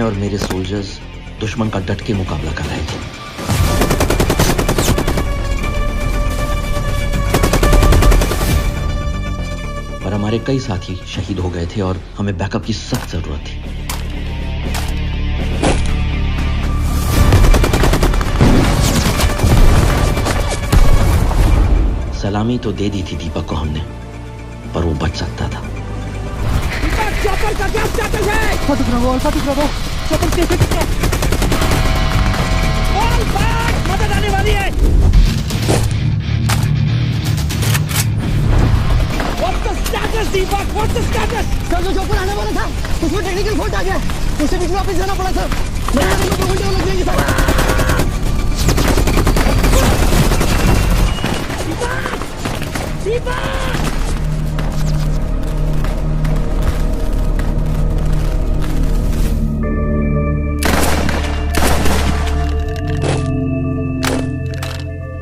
और मेरे सोल्जर्स दुश्मन का डट के मुकाबला कर रहे थे। पर हमारे कई साथी शहीद हो गए थे और हमें बैकअप की सख्त जरूरत थी। सलामी तो दे दी थी दीपक को हमने, पर वो बच सकता था। चॉपर का क्या स्टेटस है? ऑल बैक, मदद आने वाली है। What's the status, Deepak? What's the status? Sir, जो चॉपर आने वाला था उसमें टेक्निकल फॉल्ट आ गया, उसे बीच में वापस जाना पड़ा सर। मेरे को 2 घंटे लग जाएंगे सर।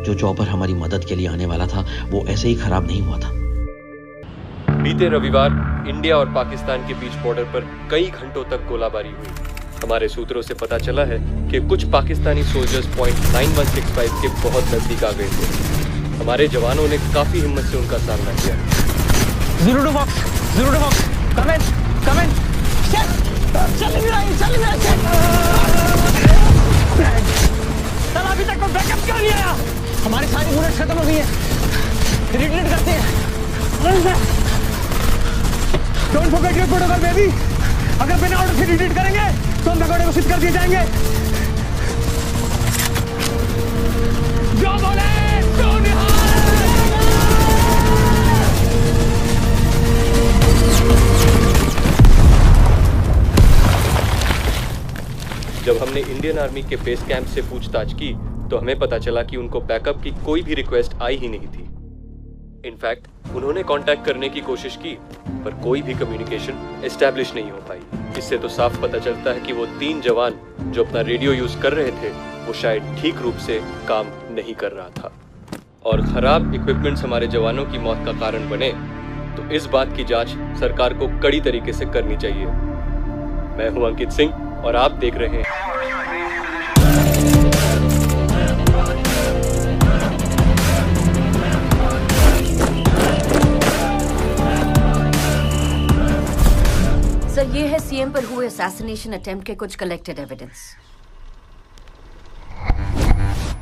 जो चॉपर हमारी मदद के लिए आने वाला था वो ऐसे ही खराब नहीं हुआ था। बीते रविवार इंडिया और पाकिस्तान के बीच बॉर्डर पर कई घंटों तक गोलाबारी हुई। हमारे सूत्रों से पता चला है कि कुछ पाकिस्तानी सोल्जर्स पॉइंट 9165 के बहुत नजदीक आ गए थे। हमारे जवानों ने काफी हिम्मत से उनका सामना किया। 0 to box, come in, चल अभी तक तो बैकअप क्यों नहीं आया? हमारी सारी बुलेट्स खत्म हो गई है, रिट्रीट करते हैं। Don't forget your protocol baby. अगर बिना ऑर्डर से रिट्रीट करेंगे तो हम भगोड़े घोषित कर दिए जाएंगे। जो बोले तो जब हमने इंडियन आर्मी के बेस कैंप से पूछताछ की तो हमें पता चला कि उनको बैकअप की कोई भी रिक्वेस्ट आई ही नहीं थी। इनफैक्ट उन्होंने कांटेक्ट करने की कोशिश की पर कोई भी कम्युनिकेशन एस्टैब्लिश नहीं हो पाई। इससे तो साफ पता चलता है कि वो 3 जवान जो अपना रेडियो यूज कर रहे थे वो शायद ठीक रूप से काम नहीं कर रहा था। और खराब इक्विपमेंट्स हमारे जवानों की मौत का कारण बने तो इस बात की जांच सरकार को कड़ी तरीके से करनी चाहिए। मैं हूं अंकित सिंह और आप देख रहे हैं सर, ये है सीएम पर हुए असैसिनेशन अटेम्प्ट के कुछ कलेक्टेड एविडेंस।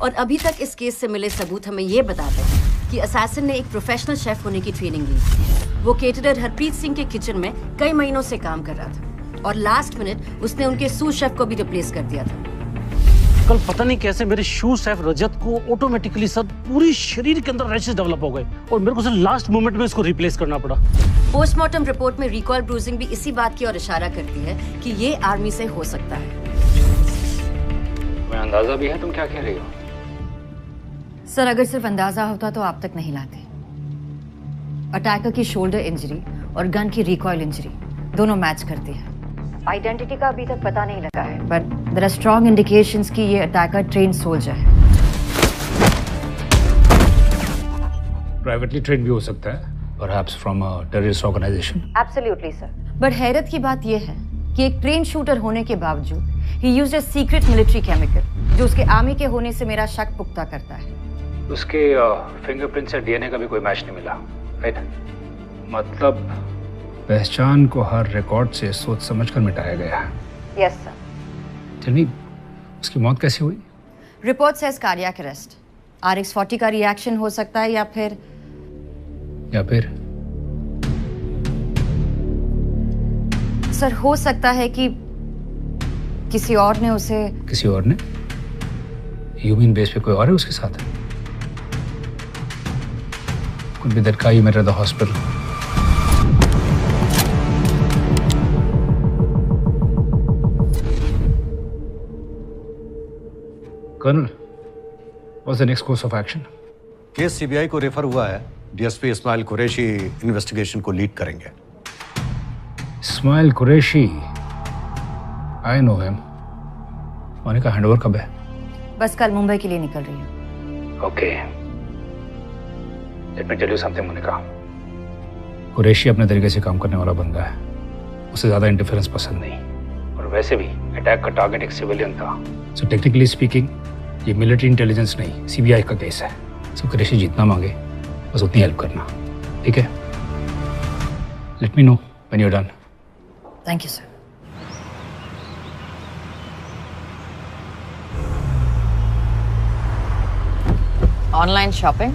और अभी तक इस केस से मिले सबूत हमें ये बताते हैं कि असैसिन ने एक प्रोफेशनल शेफ होने की ट्रेनिंग ली। वो केटरर हरप्रीत सिंह के किचन में कई महीनों से काम कर रहा था और लास्ट मिनट उसने उनके सूस शेफ को भी रिप्लेस कर दिया था। कल पता नहीं कैसे मेरे शू शेफ रजत को ऑटोमेटिकली सर पूरी शरीर के अंदर रैशेस डेवलप हो गए और मेरे को सर लास्ट मोमेंट में इसको रिप्लेस करना पड़ा। पोस्टमार्टम रिपोर्ट में रिकॉल ब्रूजिंग भी इसी बात की ओर इशारा करती है कि ये आर्मी से हो सकता है। मैं अंदाजा भी है तुम क्या कह रही हो? सर, अगर सिर्फ अंदाजा होता तो आप तक नहीं लाते। अटैकर की शोल्डर इंजरी और गन की रिकॉइल इंजरी दोनों मैच करती है। आइडेंटिटी का अभी तक पता नहीं लगा है, but there are strong indications कि ये अटैकर ट्रेन सोल्जर है। प्राइवेटली ट्रेन भी हो सकता है, perhaps from a terrorist organisation. Absolutely sir, but हैरत की बात ये है कि एक ट्रेन शूटर होने के बावजूद ही used a secret military chemical जो उसके आर्मी के होने से मेरा शक पुख्ता करता है। उसके फिंगरप्रिंट से डीएनए का भी कोई मैच नहीं मिला, राइट? मतलब पहचान को हर रिकॉर्ड से सोच समझ कर मिटाया गया। Yes sir. टेल मी, उसकी मौत कैसे हुई? Report says cardiac arrest. RX-40 का रिएक्शन हो सकता है या फिर सर हो सकता है कि किसी और ने उसे। किसी और ने? यू मीन बेस पे कोई और है उसके साथ? Could be that guy you met at the hospital. Colonel, what's the next course of action? Case CBI को रेफर हुआ है। डीएसपी इस्माइल कुरैशी इन्वेस्टिगेशन को लीड करेंगे। Ismail Qureshi, I know him. Monika handover कब है? बस कल मुंबई के लिए निकल रही है। Okay. Let me tell you something, Monika. Qureshi अपने तरीके से काम करने वाला बंदा है। उसे ज्यादा इंटरफेरेंस पसंद नहीं और वैसे भी अटैक का टारगेट एक सिविलियन था। सो टेक्निकली स्पीकिंग ये मिलिट्री इंटेलिजेंस नहीं सीबीआई का केस है। सो कुरैशी जितना मांगे बस उतनी हेल्प करना, ठीक है? Let me know when you are done. Thank you sir. Online shopping?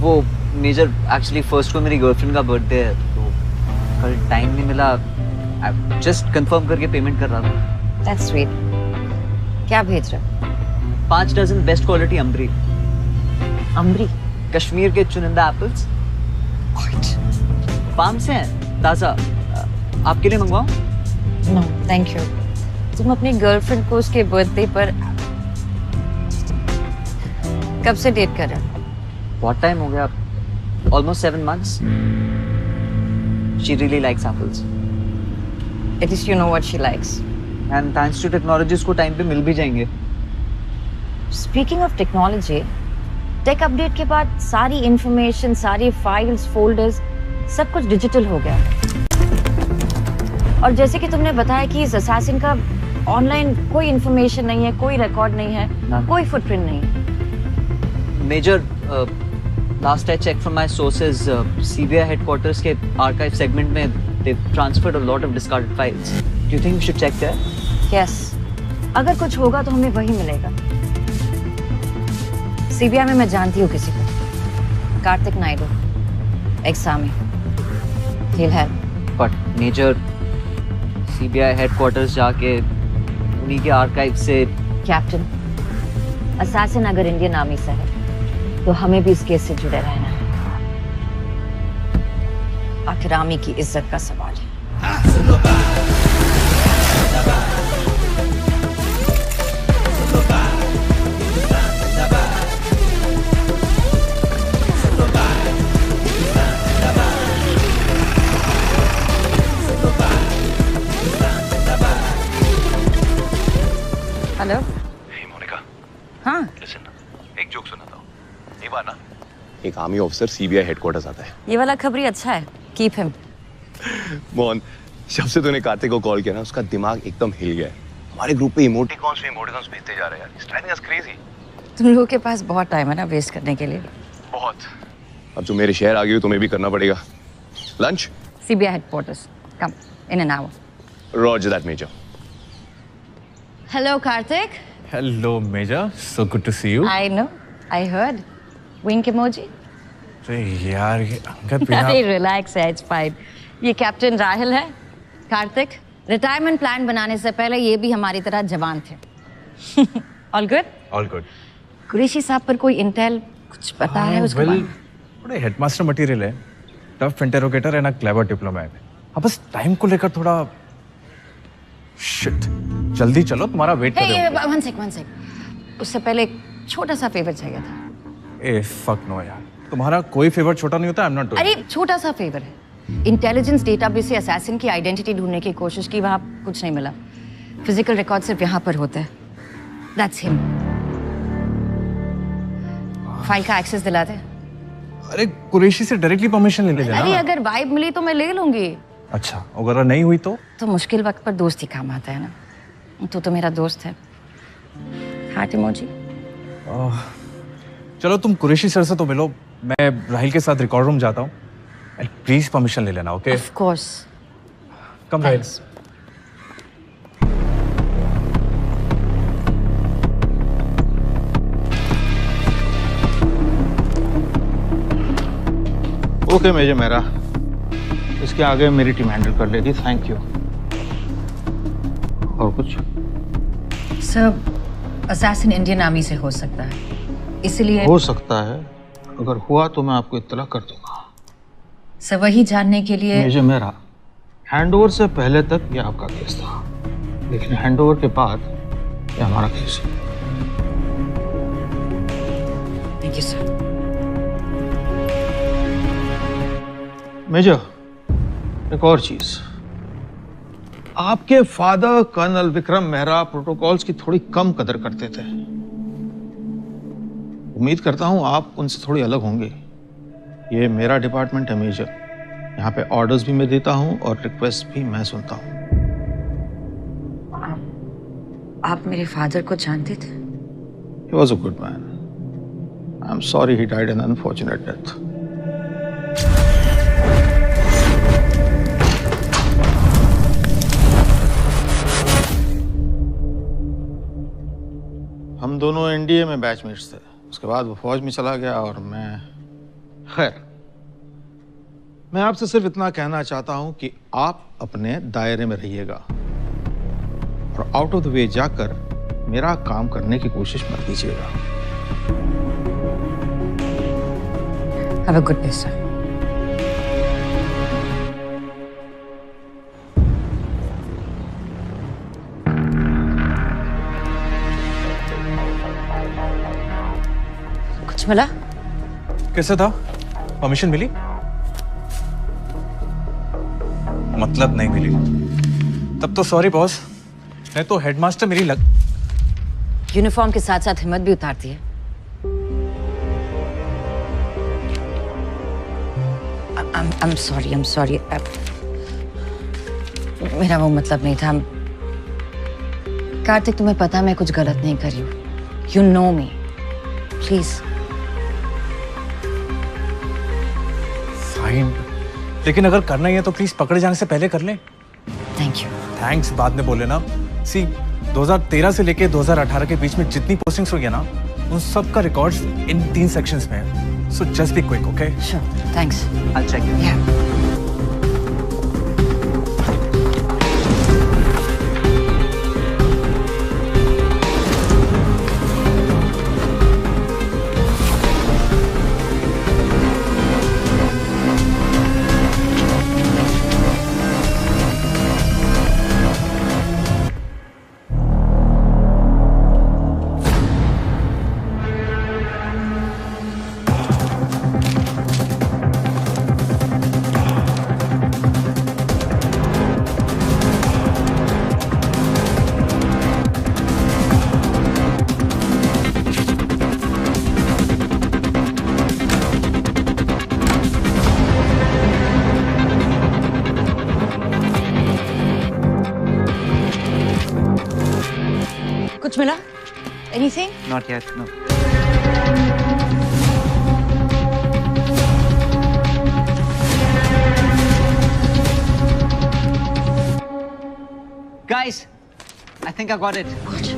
वो मेजर एक्चुअली फर्स्ट को मेरी गर्लफ्रेंड का बर्थडे है तो कल टाइम नहीं मिला। जस्ट कंफर्म करके पेमेंट कर रहा था। That's sweet. क्या भेज रहे? 5 dozen best quality Ambri. Ambri? Kashmir के चुनिंदा एप्पल्स। फार्म से हैं, ताजा। आपके लिए मंगवाऊं? No thank you. तुम अपनी गर्लफ्रेंड को उसके बर्थडे पर कब से डेट कर रहे हो? बहुत टाइम हो गया, almost 7 months. She really likes apples. At least you know what she likes. And thanks to technology उसको टाइम पे मिल भी जाएंगे। Speaking of technology, take update के बाद सारी इंफॉर्मेशन, सारी फाइल्स, फोल्डर्स, सब कुछ डिजिटल हो गया। और जैसे कि तुमने बताया कि इस असैसिन का ऑनलाइन कोई इंफॉर्मेशन नहीं है, कोई रिकॉर्ड नहीं है, कोई फुटप्रिंट नहीं है। Major, last I checked from my sources, CBI headquarters के archive segment में they've transferred a lot of discarded files. Do you think we should check there? Yes. अगर कुछ होगा तो हमें वही मिलेगा। CBI में मैं जानती हूँ किसी को, Kartik Naidu, एक्सामी। He'll help. But Major, CBI headquarters जाके उन्हीं के archive से कैप्टन, असैसिन अगर इंडियन आर्मी से है तो हमें भी इस केस से जुड़े रहना है। आखिर आर्मी की इज्जत का सवाल है। हेलो मोनिका। हाँ एक जोक सुनाता हूँ। एक बार ना एक आर्मी ऑफिसर सीबीआई हेडक्वार्टर्स आता है। ये वाला खबरी अच्छा है, कीप हिम। मोहन, जब से तूने कार्तिक को कॉल किया ना उसका दिमाग एकदम हिल गया है। हमारे ग्रुप पे इमोटिकॉन्स भेजते जा रहे हैं यार। It's driving us crazy. तुम लोगों के पास बहुत टाइम है ना वेस्ट करने के लिए। बहुत। अब जो मेरे शहर आ गई हो तुम्हें भी करना पड़ेगा। Lunch? CBI headquarters, come in an hour. Roger that major. Hello Kartik. Hello, Major. So good to see you. I know. I heard. Wink emoji. अरे यार ये अंगद बिना। अरे रिलैक्स है, it's fine. ये कैप्टन राहिल है। कार्तिक, रिटायरमेंट प्लान बनाने से पहले ये भी हमारी तरह जवान थे। All good? All good. Qureshi साहब पर कोई इंटेल कुछ पता है उसके बारे में? थोड़े हेडमास्टर मटेरियल है, टफ इंटेरोगेटर है ना, क्लेवर डिप्लोमैट। हाँ बस टाइम को लेकर थोड़ा शिट। जल्दी चलो, तुम्हारा वेट कर रहे हो। One sec. उससे पहले एक छोटा सा फेवर चाहिए था। ए फक नो यार, तुम्हारा कोई फेवर छोटा नहीं होता। I am not doing. अरे छोटा सा फेवर है। इंटेलिजेंस डेटाबेस से असैसिन की आइडेंटिटी ढूंढने की कोशिश की, वहां कुछ नहीं मिला। फिजिकल रिकॉर्ड सिर्फ यहाँ पर होता है। That's him. फाइल का एक्सेस दिला दे। अरे कुरैशी से डायरेक्टली परमिशन ले लेना। अरे अगर वाइब मिली तो मैं ले लूंगी। अच्छा, अगर नहीं हुई तो मुश्किल वक्त पर दोस्त ही काम आता है ना। तू तो मेरा दोस्त है। Heart emoji. चलो तुम कुरैशी सर से तो मिलो, मैं राहिल के साथ रिकॉर्ड रूम जाता हूँ। प्लीज परमिशन ले लेना, okay? Of course. Come Rahil. Okay major मेरा, इसके आगे मेरी टीम हैंडल कर लेगी। Thank you. और कुछ? सर, असैसिन इंडियन आर्मी से हो सकता है, इसलिए हो सकता है। अगर हुआ तो मैं आपको इत्तला कर दूंगा। सर वही जानने के लिए मेजर मेरा, हैंडओवर से पहले तक ये आपका केस था, लेकिन हैंडओवर के बाद ये हमारा केस है। Thank you sir. मेजर, एक और चीज, आपके father colonel Vikram Mehra protocols की थोड़ी कम कदर करते थे। उम्मीद करता हूं आप उनसे थोड़ी अलग होंगे। ये मेरा डिपार्टमेंट है मेजर, यहाँ पे ऑर्डर्स भी मैं देता हूं और रिक्वेस्ट भी मैं सुनता हूं। आप मेरे फादर को जानते थे? He was a good man. I'm sorry he died an unfortunate death. हम दोनों एनडीए में बैचमेट्स थे। उसके बाद वो फौज में चला गया और मैं खैर मैं आपसे सिर्फ इतना कहना चाहता हूं कि आप अपने दायरे में रहिएगा और आउट ऑफ द वे जाकर मेरा काम करने की कोशिश मत कीजिएगा। Have a good day, sir. कुछ मिला? कैसे था? परमिशन मिली? मतलब नहीं मिली। तब तो सॉरी बॉस। नहीं तो हेडमास्टर मेरी यूनिफॉर्म के साथ साथ हिम्मत भी उतारती है। I'm sorry. मेरा वो मतलब नहीं था। कार्तिक, तुम्हें पता मैं कुछ गलत नहीं कर रही हूँ। You know me. Please. Fine, लेकिन अगर करना ही है तो प्लीज पकड़े जाने से पहले कर ले। Thank you. थैंक्स बाद में बोले ना। सी 2013 से लेके 2018 के बीच में जितनी पोस्टिंग्स हुई है ना, उन सब का रिकॉर्ड्स इन 3 सेक्शंस में है। So just be quick, okay? Sure. Thanks. I'll check. Yeah. कुछ मिला? Anything? Not yet, no. Guys, I think I got it. What?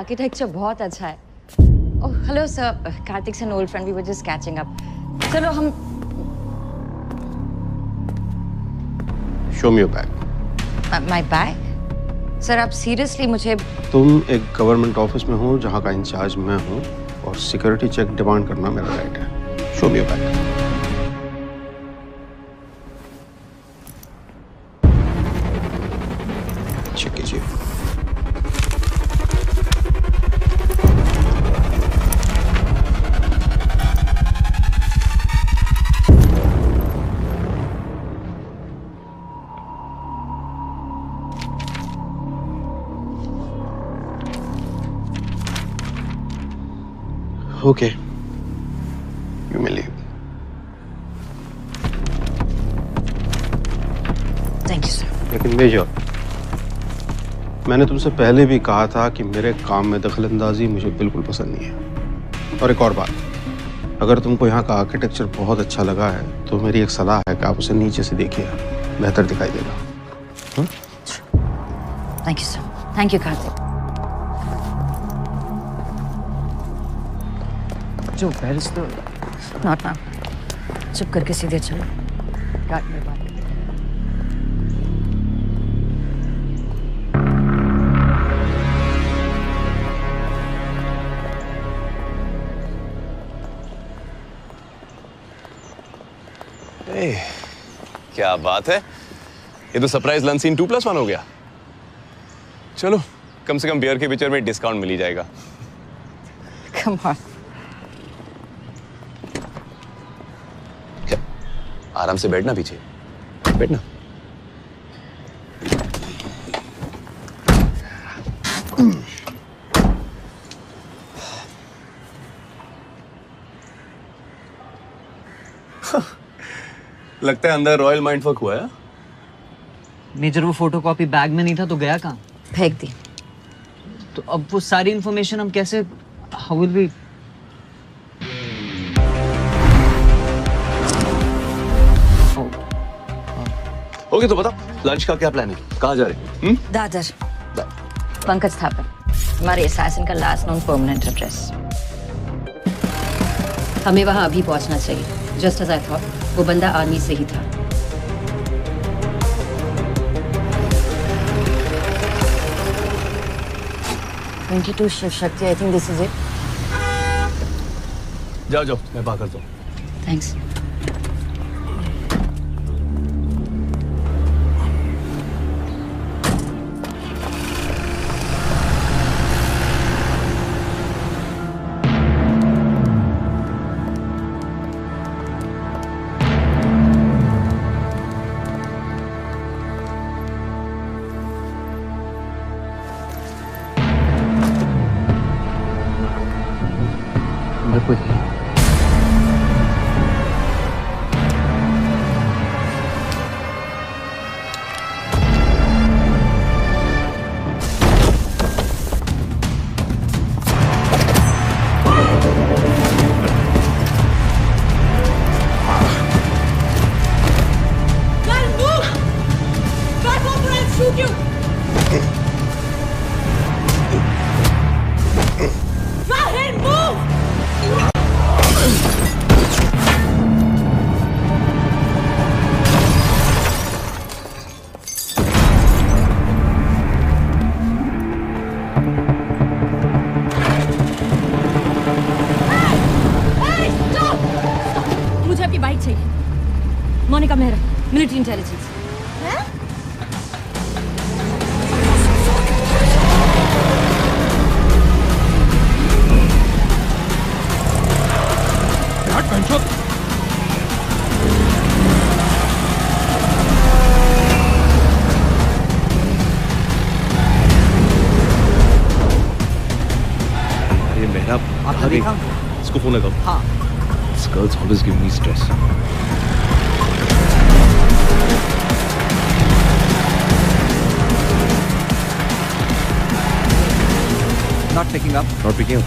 Architecture बहुत अच्छा है। ओह हेलो सर, कार्तिक से old friend, we were just catching up. चलो हम show me your bag. My bag? Sir आप seriously मुझे? तुम एक गवर्नमेंट ऑफिस में हो जहां का इंचार्ज मैं हूं और सिक्योरिटी चेक डिमांड करना मेरा राइट है। Show me your bag. Check कीजिए। Okay, you may leave. Thank you, sir. लेकिन मेजर, मैंने तुमसे पहले भी कहा था कि मेरे काम में दखलंदाजी मुझे बिल्कुल पसंद नहीं है। और एक और बात, अगर तुमको यहाँ का आर्किटेक्चर बहुत अच्छा लगा है तो मेरी एक सलाह है कि आप उसे नीचे से देखिए, बेहतर दिखाई देगा। Thank you, sir. Thank you, Kartik. जो पेरिस तो नॉट नाउ। चुप करके सीधे चलो। गार्ड में बात। क्या बात है, ये तो सरप्राइज लंच सीन 2+1 हो गया। चलो कम से कम बियर के पिक्चर में डिस्काउंट मिल ही जाएगा। Come on. आराम से बैठना, पीछे बैठना। लगता है अंदर रॉयल माइंडफक हुआ है। मेजर वो फोटोकॉपी बैग में नहीं था तो गया कहाँ? फेंक दी। तो अब वो सारी इंफॉर्मेशन हम कैसे, हाउ विल वी? ओके तो बता लंच का क्या प्लान है, कहाँ जा रहे हैं? दादर। पंकज थापर, हमारे असैसिन का लास्ट नोन परमानेंट एड्रेस। हमें वहां अभी पहुंचना चाहिए। जस्ट एज आई थॉट, वो बंदा आर्मी से ही था। Shiv Shakti, I think this is it. जाओ जाओ, मैं बात करता हूँ। Thanks. Monika Mehra, military intelligence. अरे मेहरा, आपने देखा? इसको फोन लगाओ। हाँ। This girl's always giving me stress. Not picking up. Not picking up.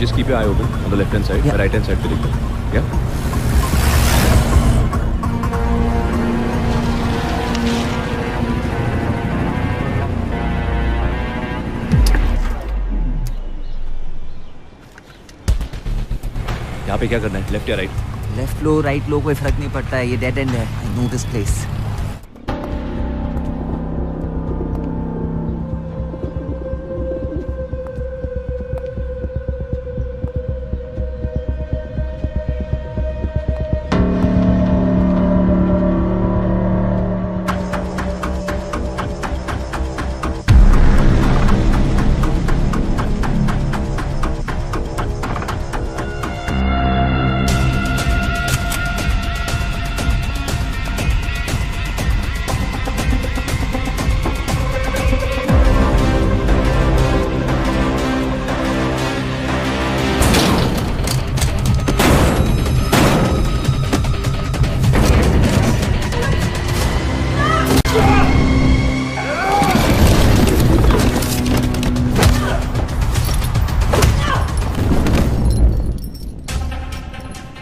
Just keep your eye open on the left hand side, the right hand side पे देखो, yeah? यहाँ पे क्या करना है, लेफ्ट या राइट? लेफ्ट लो, राइट लो, कोई फर्क नहीं पड़ता है, ये डेड एंड है। I know this place.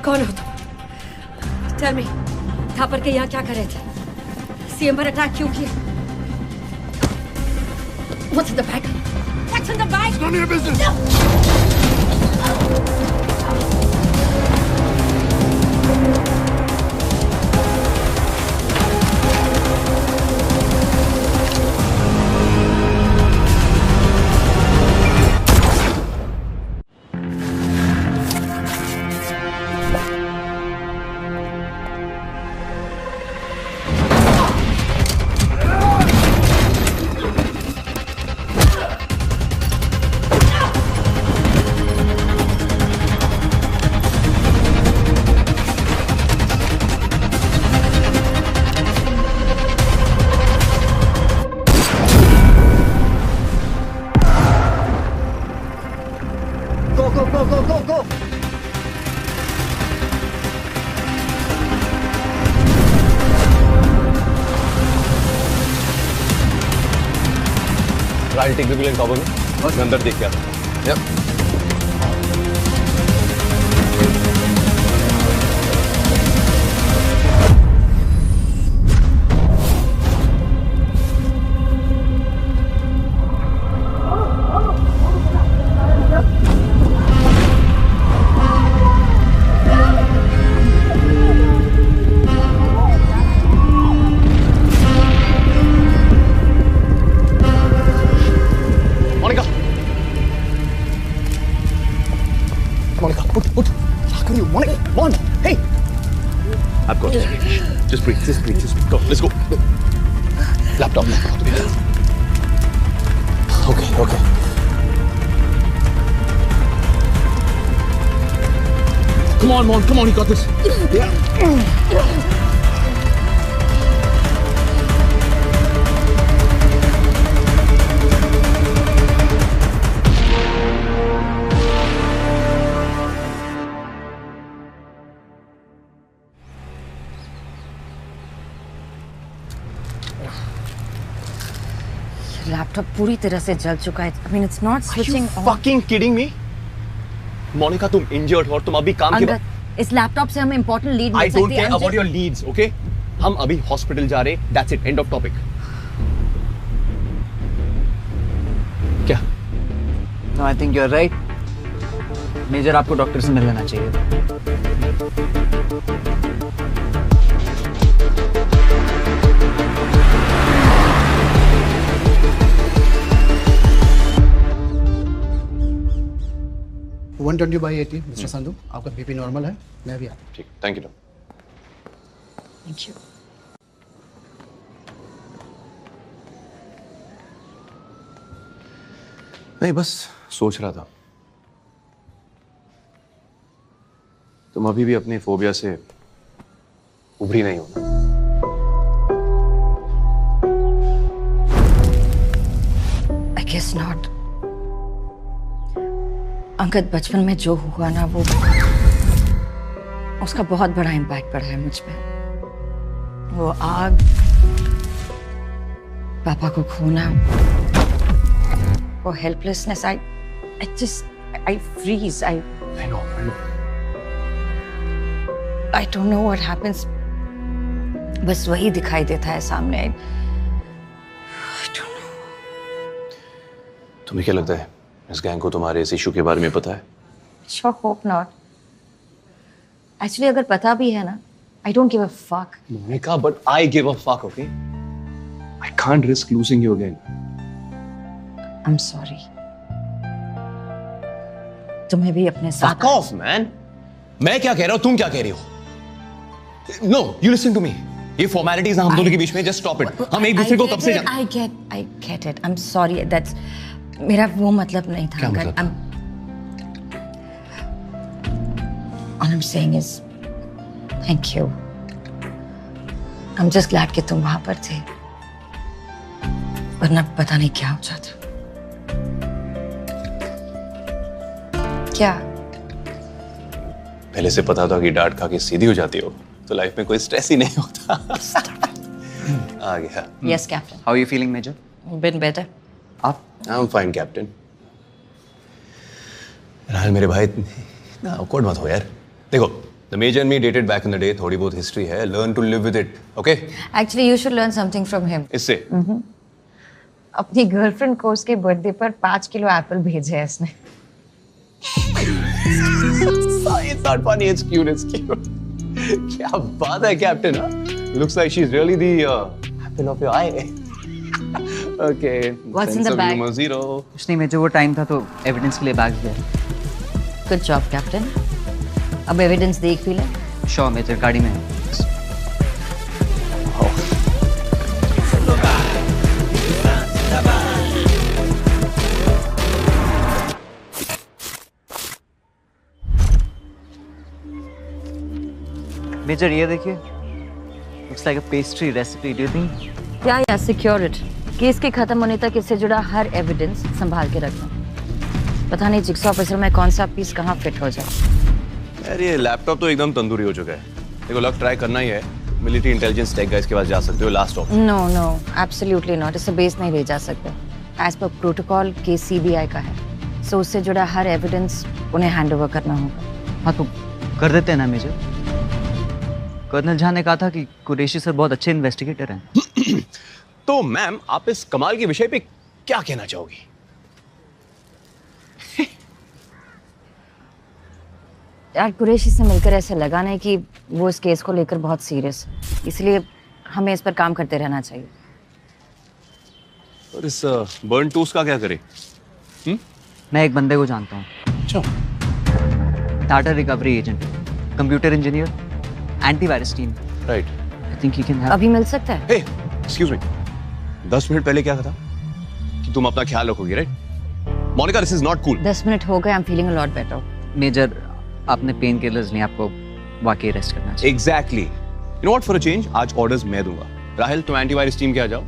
कौन हो तुम? Tell me, थापर के यहाँ क्या कर रहे थे? सीएम पर अटैक क्यों किया? What's in the bag? What's in the bag? It's none of your business. I'll take the wheel and cover me. मैं अंदर देख के आता हूँ. Yep. Just breathe. Go, let's go. Laptop. Okay. Come on, you got this. Yeah. Laptop पूरी तरह से जल चुका है. I mean, it's not switching on. Fucking kidding me? Monika, तुम इंजर्ड हो और तुम अभी काम के इस लैपटॉप से हमें इंपॉर्टेंट लीड मिल सकती है. I don't care about your leads, okay? हम अभी हॉस्पिटल जा रहे. That's it. End of topic. क्या? No, I think you're right. Major, आपको डॉक्टर से मिल लेना चाहिए. वन 120/80 मिस्टर संधू, आपका बीपी नॉर्मल है. मैं भी ठीक. Thank you. Thank you. नहीं, बस सोच रहा था तुम अभी भी अपनी फोबिया से उभरी नहीं हो ना. I guess not. अंगद, बचपन में जो हुआ ना, वो उसका बहुत बड़ा इम्पैक्ट पड़ा है मुझ पे. वो आग, पापा को खोना, वो helplessness. I freeze. I know. I don't know what happens. बस वही दिखाई देता है सामने. I don't know. तुम्हें क्या लगता है इस गैंग को तुम्हारे इस इशू के बारे में पता है? Sure hope not. Actually, अगर पता भी है ना, I don't give a fuck. Monica, but I give a fuck, okay? I can't risk losing you again. I'm sorry. तुम्हें भी अपने साथ. Fuck off, man. मैं क्या कह रहा हूँ, तुम क्या कह रही हो? No, you listen to me. ये formalities हम दोनों के बीच में, just stop it. हम एक दूसरे को कब से I get it. I'm sorry. That's मेरा वो मतलब नहीं था. क्या मतलब? All I'm saying is thank you. I'm just glad कि तुम वहां पर थे. वरना पता नहीं क्या हो जाता. क्या? पहले से पता था कि डांट खा के सीधी हो जाती हो, तो लाइफ में कोई स्ट्रेस ही नहीं होता. आ गया. Yes, Captain. How are you feeling, Major? Been better. आप? I'm fine, Captain. राहुल मेरे भाई, इतना awkward मत हो यार. देखो, the Major and me dated back in the day. थोड़ी बहुत history है. Learn to live with it, okay? Actually, you should learn something from him. इससे? अपनी गर्लफ्रेंड को उसके बर्थडे पर 5 किलो एप्पल भेजे हैं इसने. It's not funny. It's cute. It's cute. क्या बात है, Captain? Huh? Looks like she's really the apple of your eye. Okay. What's in the bag? Humor zero. कुछ नहीं मेजर, वो टाइम था तो एविडेंस के लिए बैग दिया. Good job, Captain. अब एविडेंस देख भी ले. Sure, मेजर, गाड़ी में. मेजर, ये देखिए. Looks like a pastry recipe. Do you think? या सिक्योर इट. केस के खत्म होने तक इससे जुड़ा हर एविडेंस संभाल के रखना. पता नहीं जिक्सॉ ऑफिसर में कौन सा पीस कहाँ फिट हो जाए. यार ये लैपटॉप तो एकदम तंदूरी हो चुका है. देखो, लक ट्राई करना ही है. मिलिट्री इंटेलिजेंस टेक गाइस के पास जा सकते हो. Last option. No, absolutely not. इसे बेस नहीं ले जा सकते. As per protocol case CBI का है, सो उससे जुड़ा हर एविडेंस उन्हें हैंड ओवर करना होगा। हाँ तो कर देते हैं ना मेजर। कर्नल झा ने कहा था कि कुरैशी सर बहुत अच्छे इन्वेस्टिगेटर हैं। तो मैम, आप इस कमाल के विषय पे क्या कहना चाहोगी? यार कुरैशी से मिलकर ऐसे लगा नहीं कि वो इस केस को लेकर बहुत सीरियस है, इसलिए हमें इस पर काम करते रहना चाहिए। और इस बर्न टोस्ट का क्या करें? मैं एक बंदे को जानता हूँ। अच्छा। Data recovery agent, computer engineer, antivirus team. Right. I think he can help. अभी मिल सकता है? हे, एक्सक्यूज मी। 10 मिनट पहले क्या कहा था कि तुम अपना ख्याल रखोगी, right? Monika, this is not cool. 10 minute हो गए, I am feeling a lot better. Major, आपने पेन किलर्स नहीं, आपको वाकई अरेस्ट करना चाहिए। Exactly. You know what, for a change आज ऑर्डर्स मैं दूंगा। राहिल, तुम एंटीवायरस टीम के आ जाओ।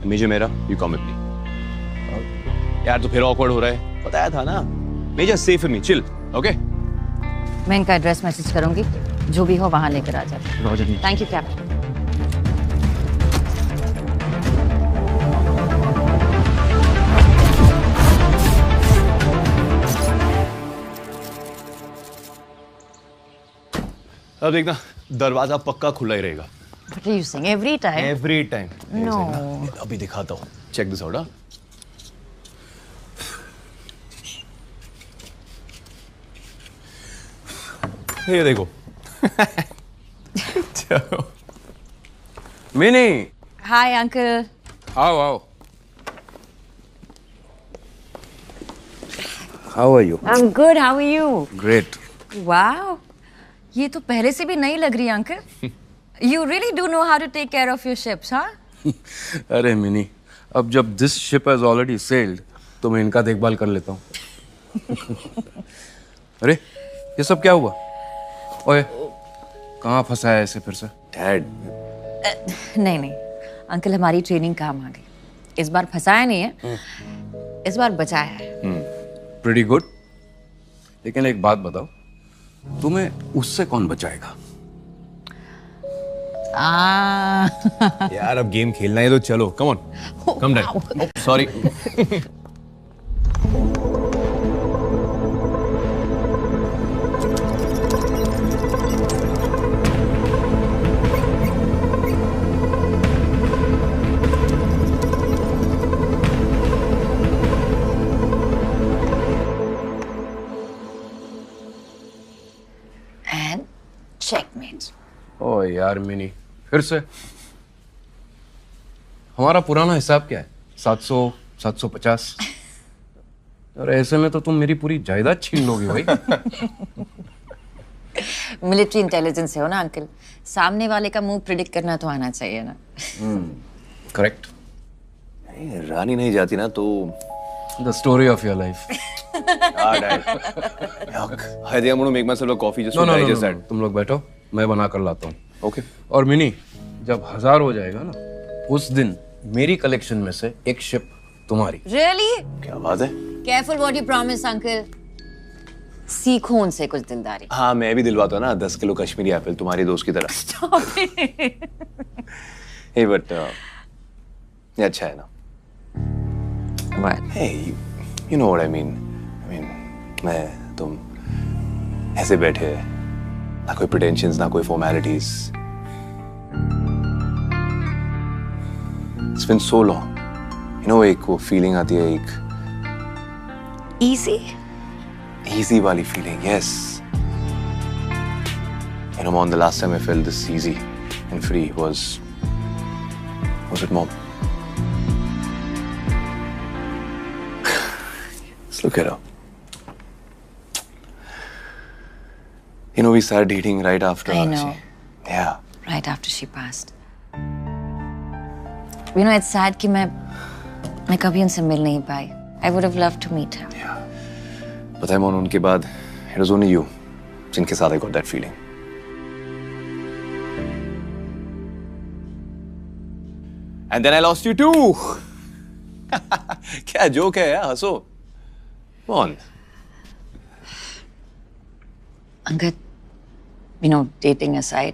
मेजर मेरा, यू कम विद मी। यार तो फिर ऑकवर्ड हो रहा है, बताया था ना। Major safe with me, chill, okay? मैं इनका एड्रेस मैसेज करूंगी, जो भी हो वहां लेकर आ जाए। रॉजर। Thank you captain. अब देखना, दरवाजा पक्का खुला ही रहेगा। What are you saying? Every time? Every time. No. अभी दिखाता हूँ। Check this out, हाँ? ये देखो। चलो। मिनी। Hi, uncle. आओ। How are you? I'm good. How are you? Great. Wow. ये तो पहले से भी नहीं लग रही uncle. You really do know how to take care of your ships, huh? अरे मिनी, अब जब this ship has already sailed, तो मैं इनका देखभाल कर लेता हूँ। अरे, ये सब क्या हुआ? ओए, कहाँ फंसा है ऐसे फिर से? डैड। नहीं, अंकल हमारी ट्रेनिंग काम आ गई। इस बार फंसाया नहीं है, इस बार बचाया है। Pretty good. लेकिन एक बात बताओ, तुम्हें उससे कौन बचाएगा? यार अब गेम खेलना है तो चलो, come on, come dad. Sorry. And checkmate. ओ यार मिनी, फिर से? हमारा पुराना हिसाब क्या है? 700, 750? और ऐसे में तो तुम मेरी पूरी जायदाद छीन लोगे भाई। मिलिट्री इंटेलिजेंस से हो ना अंकल, सामने वाले का मुंह प्रिडिक्ट करना तो आना चाहिए ना। करेक्ट। रानी नहीं जाती ना तो the story of your life. तुम लोग बैठो, मैं बना कर लाता हूँ। ओके। और मिनी, जब 1000 हो जाएगा ना, उस दिन मेरी कलेक्शन में से एक शिप तुम्हारी। Really? क्या बात है? Careful what you promise, uncle. सीखो उनसे कुछ दिलदारी। हाँ, मैं भी दिलवाता हूँ ना 10 किलो कश्मीरी एप्पल तुम्हारी दोस्त की तरह। Stop it. Hey, but ये अच्छा है ना? What? Hey, you know what I mean? मैं तुम ऐसे बैठे, ना कोई pretensions, ना कोई formalities. It's been so long. You know, एक वो feeling आती है, एक easy वाली feeling, yes. You know, Mom, the last time I felt this easy and free was it Mom? Let's look at her. You know, we started dating right after. I know. Yeah. Right after she passed. You know, it's sad कि मैं कभी उनसे मिल नहीं पाई. I would have loved to meet her. Yeah. पता है मोन, उनके बाद it was only you जिनके साथ I got that feeling. And then I lost you too. क्या जोक है यार, हंसो. Come on. Angad, you know, dating aside,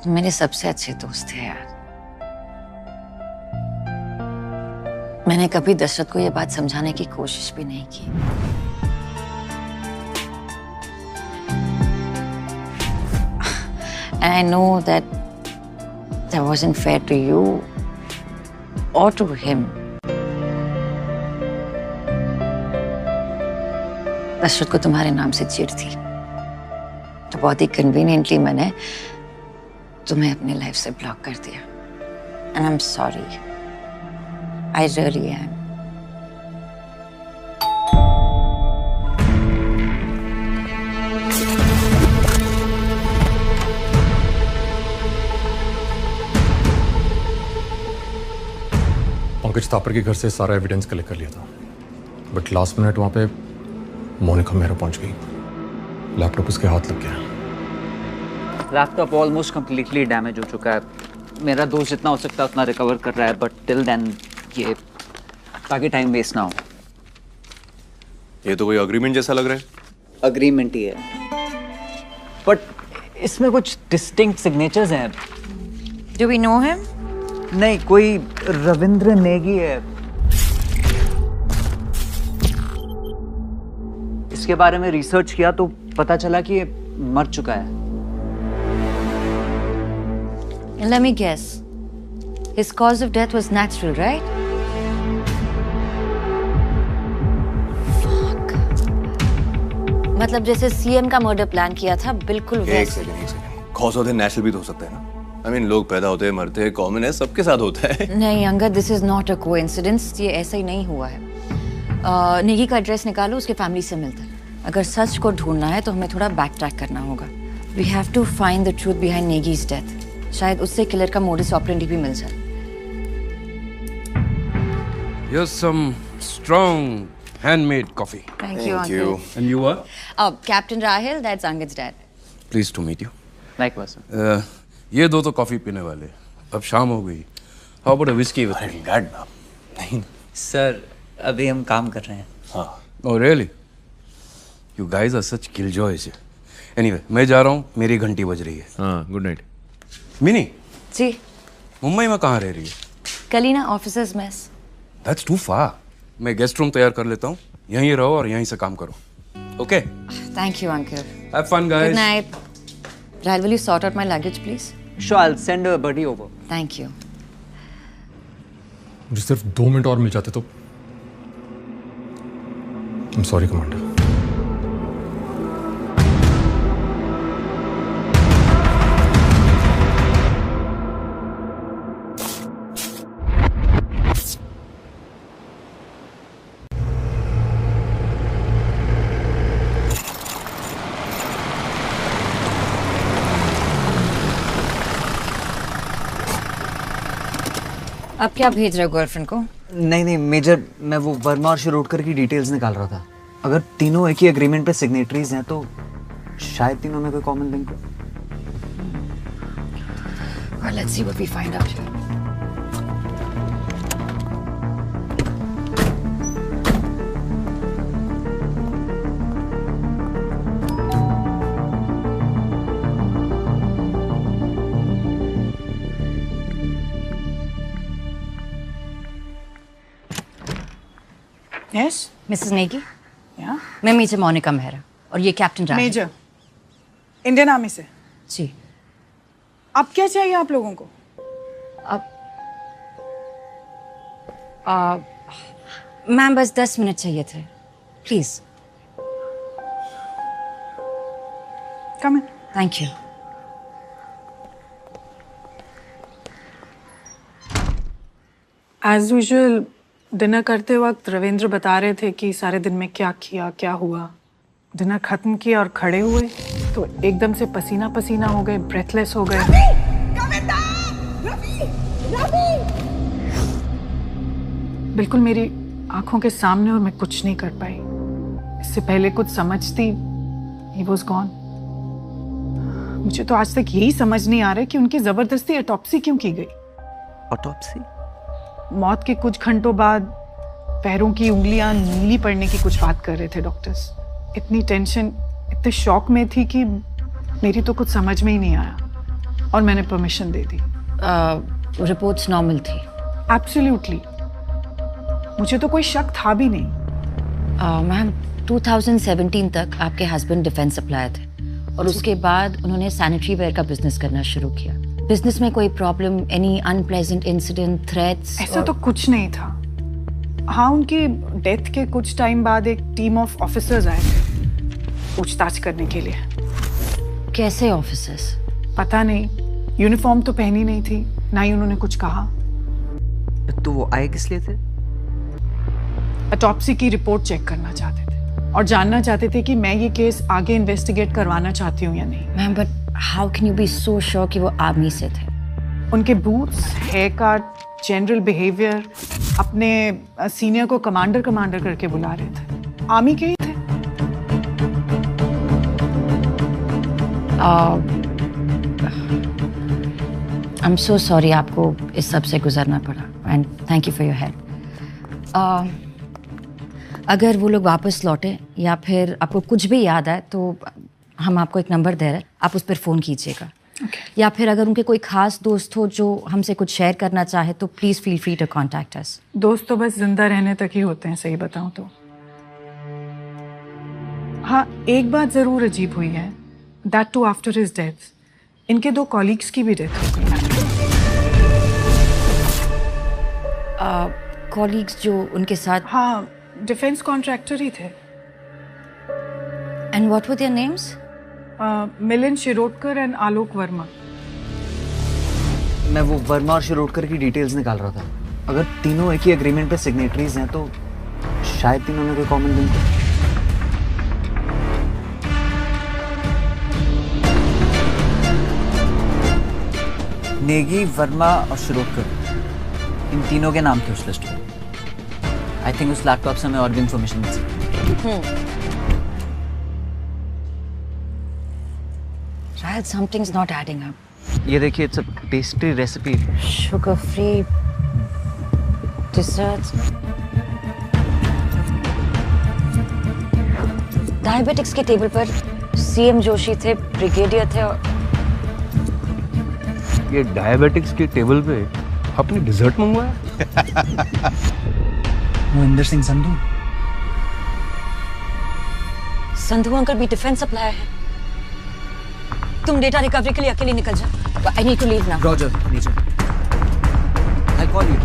मेरे सबसे अच्छे दोस्त थे यार. मैंने कभी दशरथ को ये बात समझाने की कोशिश भी नहीं की। And I know that wasn't fair to you or to him. Dasharath को तुम्हारे नाम से चिढ़ थी, तो बहुत ही कन्वीनियंटली मैंने तुम्हें अपनी लाइफ से ब्लॉक कर दिया। And I'm sorry. I really am. Pankaj Thapar के घर से सारा एविडेंस कलेक्ट कर लिया था, बट लास्ट मिनट वहां पे मोनिका मेहरा पहुंच गई। लैपटॉप उसके हाथ लग गया। लैपटॉप ऑलमोस्ट कंप्लीटली डैमेज हो चुका है। मेरा दोस्त जितना हो सकता है उतना रिकवर कर रहा है, बट टिल देन ये ताकि टाइम वेस्ट ना हो। ये तो कोई अग्रीमेंट जैसा लग रहा है। अग्रीमेंट ही है, बट इसमें कुछ डिस्टिंक्ट सिग्नेचर्स हैं। Do we know him? नहीं, कोई रविंद्र नेगी है। इसके बारे में रिसर्च किया तो पता चला कि ये मर चुका है। Let me guess. His cause of death was natural, right? Fuck. मतलब जैसे सीएम का मर्डर प्लान किया था, बिल्कुल वैसे। एक second. Cause of death natural भी तो हो सकता है ना। I mean, लोग पैदा होते हैं, मरते हैं, कॉमन है, सबके साथ होता है। नहीं Angad, this is not a coincidence. ये ऐसा ही नहीं हुआ है। नेगी का एड्रेस निकालो, उसके फैमिली से मिलता है। अगर सच को ढूंढना है तो हमें थोड़ा बैक ट्रैक करना होगा। We have to find the truth behind नेगी's death. शायद उससे किलर का मोडिस ऑपरेंडी भी मिल जाए। Here's some strong handmade coffee. Thank you, Uncle. And you are? Captain Rahil, that's Angud's dad. Pleased to meet you. Likewise. ये दो तो coffee पीने वाले। अब शाम हो गई। How about a whiskey with me? नहीं सर, अभी हम काम कर रहे हैं। हाँ। Oh really? You guys are such killjoys. Anyway, मैं जा रहा हूँ, मेरी घंटी बज रही है। हाँ, गुड नाइट। मिनी जी, मुंबई में कहाँ रह रही है? Kalina officers mess. That's too far. मैं गेस्ट रूम तैयार कर लेता हूँ, यहीं रहो और यहीं से काम करो। Okay? Thank you, Uncle. Have fun, guys. Good night. Rahil, will you sort out my luggage, please? Sure, I'll send a buddy over. Thank you. मुझे सिर्फ 2 मिनट और मिल जाते तो। I'm sorry, Commander. अब क्या भेज रहे हो गर्लफ्रेंड को? नहीं मेजर, मैं वो वर्मा और शिरोडकर की डिटेल्स निकाल रहा था। अगर तीनों एक ही एग्रीमेंट पे सिग्नेटरीज हैं तो शायद तीनों में कोई कॉमन लिंक हो। Well, let's see what we find out here. Yes? Mrs. Negi? Yeah? मैं मेजर मोनिका मेहरा और ये captain Rahil. Major, Indian army से। जी। अब क्या चाहिए आप लोगों को? मैम बस 10 मिनट चाहिए थे, please. Come in. Thank you. As usual dinner करते वक्त रविंद्र बता रहे थे कि सारे दिन में क्या किया, क्या हुआ। डिनर खत्म किया और खड़े हुए तो एकदम से पसीना पसीना हो गए, ब्रेथलेस हो गए। बिल्कुल मेरी आंखों के सामने, और मैं कुछ नहीं कर पाई। इससे पहले कुछ समझती, he was gone। मुझे तो आज तक यही समझ नहीं आ रहा कि उनकी जबरदस्ती ऑटोप्सी क्यों की गई। ऑटोप्सी? मौत के कुछ घंटों बाद पैरों की उंगलियां नीली पड़ने की कुछ बात कर रहे थे डॉक्टर्स। इतनी टेंशन, इतने शॉक में थी कि मेरी तो कुछ समझ में ही नहीं आया और मैंने परमिशन दे दी। रिपोर्ट्स नॉर्मल थी? एब्सोल्युटली। मुझे तो कोई शक था भी नहीं। मैम 2017 तक आपके हस्बैंड डिफेंस सप्लायर थे और उसके बाद उन्होंने सैनिटरी वेयर का बिजनेस करना शुरू किया। बिजनेस में कोई problem, any unpleasant incident, threats? ऐसा तो कुछ नहीं था। हाँ, उनकी डेथ के कुछ टाइम बाद एक टीम ऑफ ऑफिसर्स आए थे पूछताछ करने के लिए। कैसे ऑफिसर्स? पता नहीं, यूनिफॉर्म तो पहनी नहीं थी, ना ही उन्होंने कुछ कहा। तो वो आए किस लिए थे? ऑटोप्सी की रिपोर्ट चेक करना चाहते थे और जानना चाहते थे कि मैं ये केस आगे इन्वेस्टिगेट करवाना चाहती हूँ या नहीं। Ma'am but how can you be so sure कि वो आर्मी से थे? उनके boots, hair cut, general behaviour, अपने सीनियर को कमांडर करके बुला रहे थे। आर्मी के ही थे। आई एम सो सॉरी आपको इस सब से गुजरना पड़ा and thank you for your help. अगर वो लोग वापस लौटे या फिर आपको कुछ भी याद आए तो हम आपको एक नंबर दे रहे हैं, आप उस पर फ़ोन कीजिएगा। या फिर अगर उनके कोई खास दोस्त हो जो हमसे कुछ शेयर करना चाहे तो please feel free to contact us. दोस्त तो बस जिंदा रहने तक ही होते हैं, सही बताऊं तो। हाँ, एक बात ज़रूर अजीब हुई है, that too after his death इनके 2 कॉलीग्स की भी डेथ हो गई। कॉलीग्स जो उनके साथ? हाँ, डिफेंस कॉन्ट्रैक्टर ही थे। And what were their names? Milind Shirodkar and Alok Verma. मैं वो वर्मा और शिरोडकर की डिटेल्स निकाल रहा था। अगर तीनों एक ही एग्रीमेंट पे सिग्नेटरीज हैं तो शायद तीनों में कोई कॉमन लिंक है। नेगी, वर्मा और शिरोडकर, इन तीनों के नाम थे उस लिस्ट में। आई थिंक उस लैपटॉप से हमें और भी इंफॉर्मेशन मिल सकती। शायद something's not adding up. ये देखिए, it's a pastry recipe. Sugar free desserts. Diabetics के टेबल पर सीएम जोशी थे, ब्रिगेडियर थे और ये डायबिटिक्स के टेबल पे आपने डिजर्ट मंगवाया? मोहिंदर सिंह संधू। संधू अंकल भी डिफेंस सप्लायर है। तुम डेटा रिकवरी के लिए अकेले निकल जाओ। I need to leave now. Roger, नीचे। I'll call you.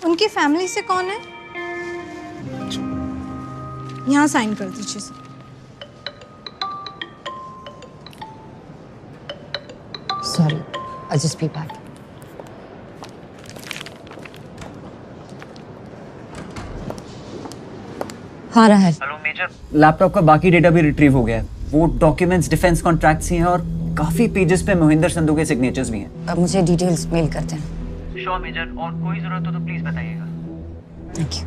उनकी फैमिली से कौन है? यहाँ साइन कर दीजिए sir. Sorry, I'll just be back. हाँ रहा है। हेलो मेजर, लैपटॉप का बाकी डेटा भी रिट्रीव हो गया है। वो डॉक्यूमेंट्स डिफेंस कॉन्ट्रैक्ट्स ही हैं और काफी पेजेस पे मोहिंदर संधू के सिग्नेचर्स भी हैं। अब मुझे डिटेल्स मेल करते हैं। श्योर मेजर, और कोई जरूरत हो तो प्लीज बताइएगा। Thank you.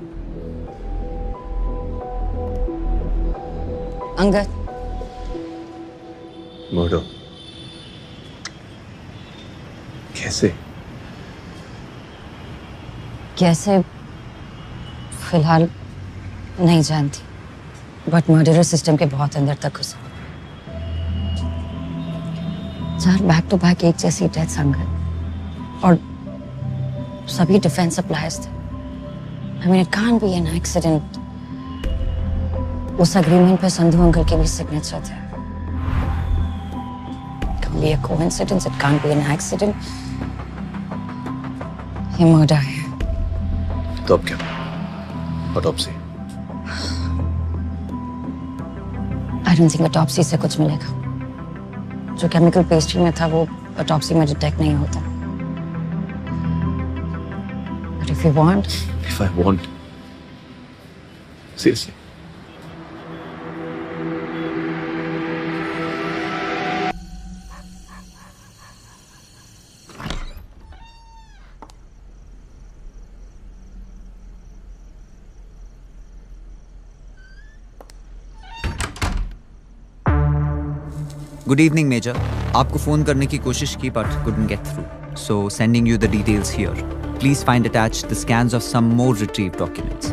अंगद, मर्डर कैसे? कैसे फिलहाल नहीं जानती, बट मर्डरर सिस्टम के बहुत अंदर तक घुसा। 4 बैक टू बैक एक जैसी डेथ अंगद, और सभी डिफेंस सप्लायर्स थे। I mean, it can't be an accident. उस अग्रीमेंट पे संधू अंकल के भी सिग्नेचर थे। It can't be a coincidence. It can't be an accident. ये मर्डर है। तो अब क्या? Autopsy? I don't think autopsy से कुछ मिलेगा। जो केमिकल पेस्ट्री में था वो ऑटोप्सी में डिटेक्ट नहीं होता। But if you want, If I want, seriously. Good evening major. आपको फोन करने की कोशिश की but couldn't get through. So sending you the details here. Please find attached the scans of some more retrieved documents.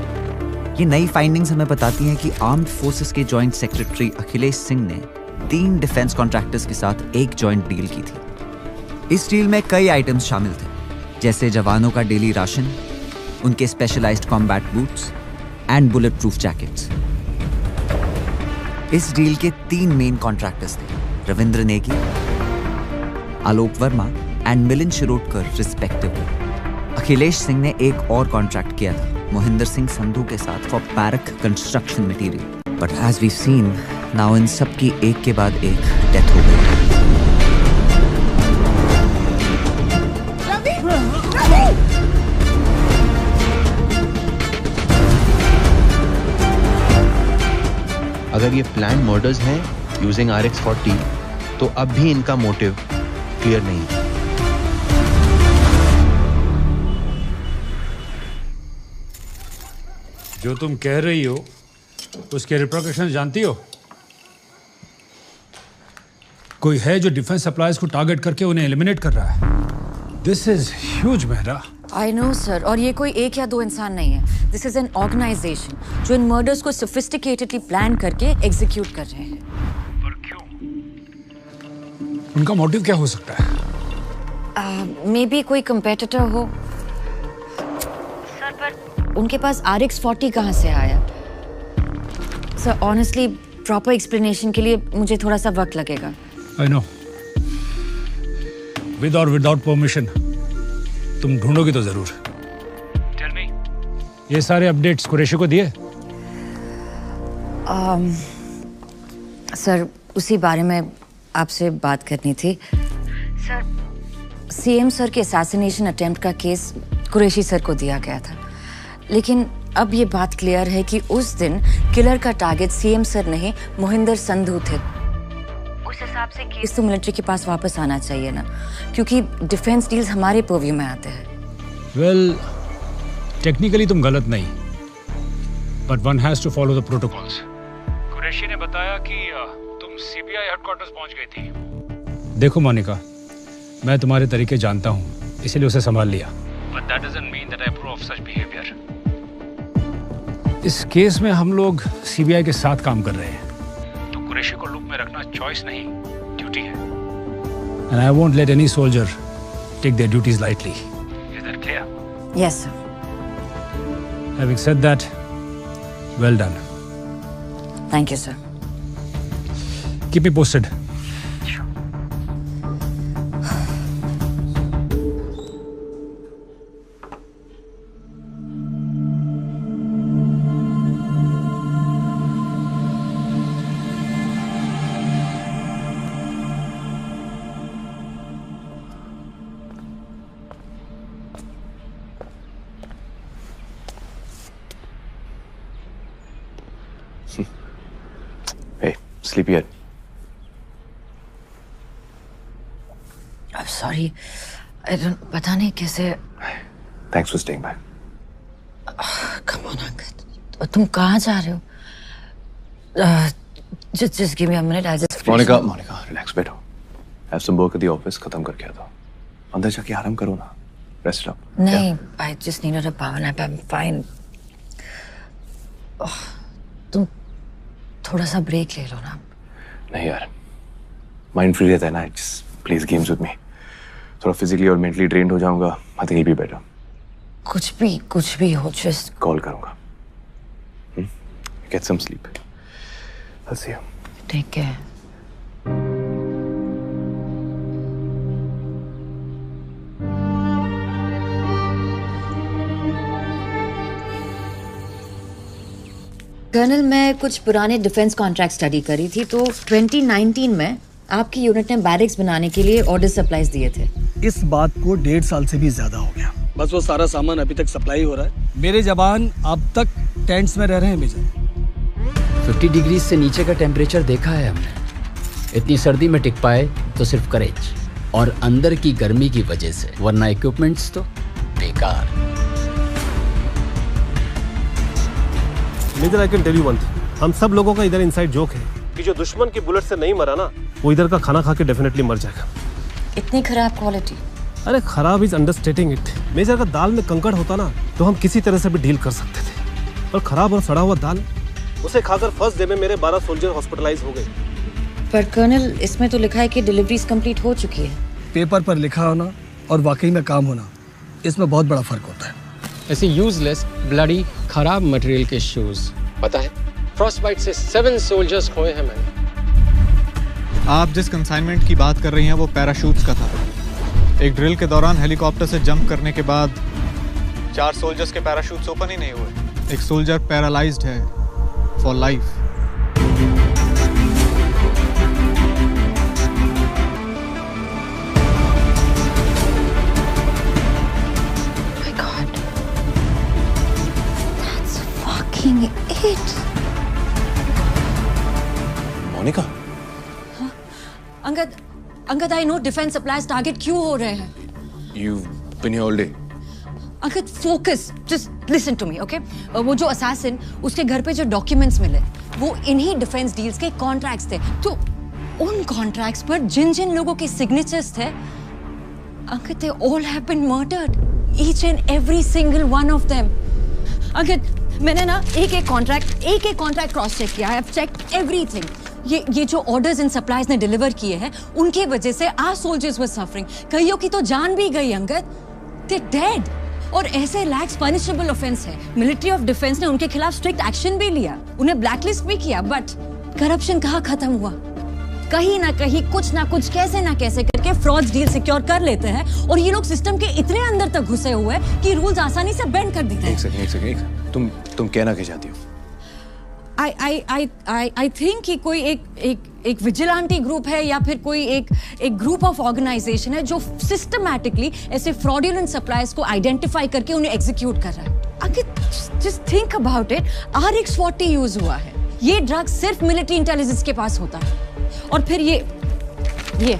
ये नई findings हमें बताती हैं कि आर्म्ड फोर्सेस के जॉइंट सेक्रेटरी अखिलेश सिंह ने 3 डिफेंस कॉन्ट्रैक्टर्स के साथ एक जॉइंट डील की थी। इस डील में कई आइटम्स शामिल थे, जैसे जवानों का डेली राशन, उनके specialised combat boots and bullet proof jackets. इस डील के 3 मेन कॉन्ट्रैक्टर्स थे, रविंद्र नेगी, आलोक वर्मा एंड मिलिंद शिरोडकर रिस्पेक्टिवली। अखिलेश सिंह ने एक और कॉन्ट्रैक्ट किया था मोहिंदर सिंह संधू के साथ for barrack construction material, but as we seen now इन सब की एक के बाद एक डेथ हो गई। अगर ये प्लान मर्डर्स हैं यूजिंग RX-40 तो अब भी इनका मोटिव क्लियर नहीं है। जो तुम कह रही हो उसके रिप्रिकॉशंस जानती हो? कोई है जो डिफेंस सप्लायर्स को टारगेट करके उन्हें एलिमिनेट कर रहा है। This is huge Mehra. I know sir, और ये कोई 1 या 2 इंसान नहीं है। दिस इज एन ऑर्गेनाइजेशन जो इन मर्डर्स को सोफिस्टिकेटेडली प्लान करके एग्जीक्यूट कर रहे हैं। पर क्यों? उनका मोटिव क्या हो सकता है? मे बी कोई कंपेटिटर हो सर, पर उनके पास RX-40 कहाँ से आया? सर ऑनेस्टली प्रॉपर एक्सप्लेनेशन के लिए मुझे थोड़ा सा वक्त लगेगा। आई नो, विद और विदाउट परमिशन तुम ढूंढोगी तो जरूर। टेल मी, ये सारे अपडेट्स कुरैशी को दिए? सर उसी बारे में आपसे बात करनी थी। सर CM सर के असैसिनेशन अटेम्प्ट का केस कुरैशी सर को दिया गया था, लेकिन अब ये बात क्लियर है कि उस दिन किलर का टारगेट CM सर नहीं मोहिंदर संधू थे। उस हिसाब से केस तो मिलिट्री के पास वापस आना चाहिए ना, क्योंकि डिफेंस डील्स हमारे पर्व्यू में आते हैं। वेल, टेक्निकली तुम गलत नहीं, but one has to follow the protocols. Qureshi ने बताया कि तुम CBI हेडक्वार्टर्स पहुंच गई थी। देखो मोनिका, मैं तुम्हारे तरीके जानता हूं, इसलिए उसे संभाल लिया। But that doesn't mean that I approve of such behaviour. इस केस में हम लोग CBI के साथ काम कर रहे हैं, तो कुरैशी को लूप में रखना चॉइस नहीं, ड्यूटी है। And I won't let any soldier take their duties lightly. Is that clear? Yes sir. Having said that, well done. Thank you sir. Keep me posted. Hey, sleepyhead. I'm sorry. I don't, पता नहीं कैसे। Thanks for staying back. Come on, uncle. तुम कहाँ जा रहे हो? Just give me a minute. I'll just. Monica, relax, बैठो. Have some work at the office, खत्म करके आता हूँ. अंदर जाके आराम करो ना. Rest up. नहीं, I just needed a power nap. I'm fine. तुम थोड़ा सा ब्रेक ले लो ना. नहीं यार. Mind free रहता है ना. Just plays games with me. थोड़ा physically और mentally drained हो जाऊँगा. I think it'll be better. कुछ भी हो, just. Call करूँगा. Get some sleep. I'll see you. Take care. Colonel, मैं कुछ पुराने डिफेंस कॉन्ट्रैक्ट स्टडी करी थी, तो 2019 में आपकी यूनिट ने बैरिक्स बनाने के लिए ऑर्डर सप्लाईज दिए थे. इस बात को 1.5 साल से भी ज्यादा हो गया. बस वो सारा सामान अभी तक सप्लाई हो रहा है. मेरे जवान अब तक टेंट्स में रह रहे हैं मेजर. 50 डिग्री से नीचे का टेम्परेचर देखा है हमने. इतनी सर्दी में टिक पाए तो सिर्फ करेज और अंदर की गर्मी की वजह से, वरना इक्विपमेंट्स तो बेकार. Major, I can tell you one thing. हम सब लोगों का इधर इनसाइड जोक है कि जो दुश्मन की बुलेट से नहीं मरा ना, वो इधर का खाना खा के डेफिनेटली मर जाएगा. इतनी खराब क्वालिटी? अरे खराब इज अंडरस्टेटिंग इट. मेजर, अगर दाल में कंकड़ होता ना तो हम किसी तरह से भी डील कर सकते थे, और खराब और सड़ा हुआ दाल, उसे खाकर फर्स्ट डे में मेरे 12 सोल्जर हॉस्पिटलाइज हो गए. पर कर्नल, इसमें तो लिखा है कि डिलीवरीज कंप्लीट हो चुकी है. पेपर पर लिखा होना और वाकई में काम होना, इसमें बहुत बड़ा फर्क होता है. ऐसे यूजलेस ब्लडी खराब मटेरियल के शूज, पता है फ्रॉस्टबाइट से 7 सोल्जर्स खोए हैं मैंने. आप जिस कंसाइनमेंट की बात कर रही हैं वो पैराशूट्स का था. एक ड्रिल के दौरान हेलीकॉप्टर से जंप करने के बाद 4 सोल्जर्स के पैराशूट्स ओपन ही नहीं हुए. एक सोल्जर पैरालाइज्ड है for life. It. Monika. Angad, I know defence supplies target क्यों हो रहे हैं. You've been here all day. Angad, focus. Just listen to me, okay? वो जो असैसिन, उसके घर पे जो डॉक्यूमेंट्स मिले, वो इन्हीं डिफेंस डील्स के कॉन्ट्रैक्ट्स थे. तो उन कॉन्ट्रैक्ट्स पर जिन लोगों के सिग्नेचर्स थे, Angad, they all have been murdered. Each and every single one of them. Angad, मैंने ना एक कॉन्ट्रैक्ट क्रॉस चेक किया. I have checked everything. ये जो ऑर्डर्स इन सप्लाईज ने डिलीवर किए हैं, उनके वजह से आवर सोल्जर्स वर सफरिंग. कईयों की तो जान भी गई अंगद. They did. और ऐसे लैक्स पनिशेबल ऑफेंस है. मिलिट्री ऑफ डिफेंस ने उनके खिलाफ स्ट्रिक्ट एक्शन भी लिया, उन्हें ब्लैकलिस्ट भी किया. बट करप्शन कहाँ खत्म हुआ? कहीं ना कहीं कुछ ना कुछ कैसे ना कैसे करके फ्रॉड डील सिक्योर कर लेते हैं, और ये लोग सिस्टम के इतने अंदर तक घुसे हुए हैं कि रूल्स आसानी से बेंड कर देते हैं. एक सेकंड. तुम कहना क्या चाहती हो? आई थिंक कि कोई एक विजिलेंटी ग्रुप है, या फिर कोई एक ग्रुप ऑफ ऑर्गेनाइजेशन है जो सिस्टमैटिकली ऐसे फ्रॉडुलेंट सप्लाईज को आइडेंटिफाई करके उन्हें एग्जीक्यूट कर रहा है. अगर just think about it, RX-40 use हुआ है. ये ड्रग सिर्फ मिलिट्री इंटेलिजेंस के पास होता है. और फिर ये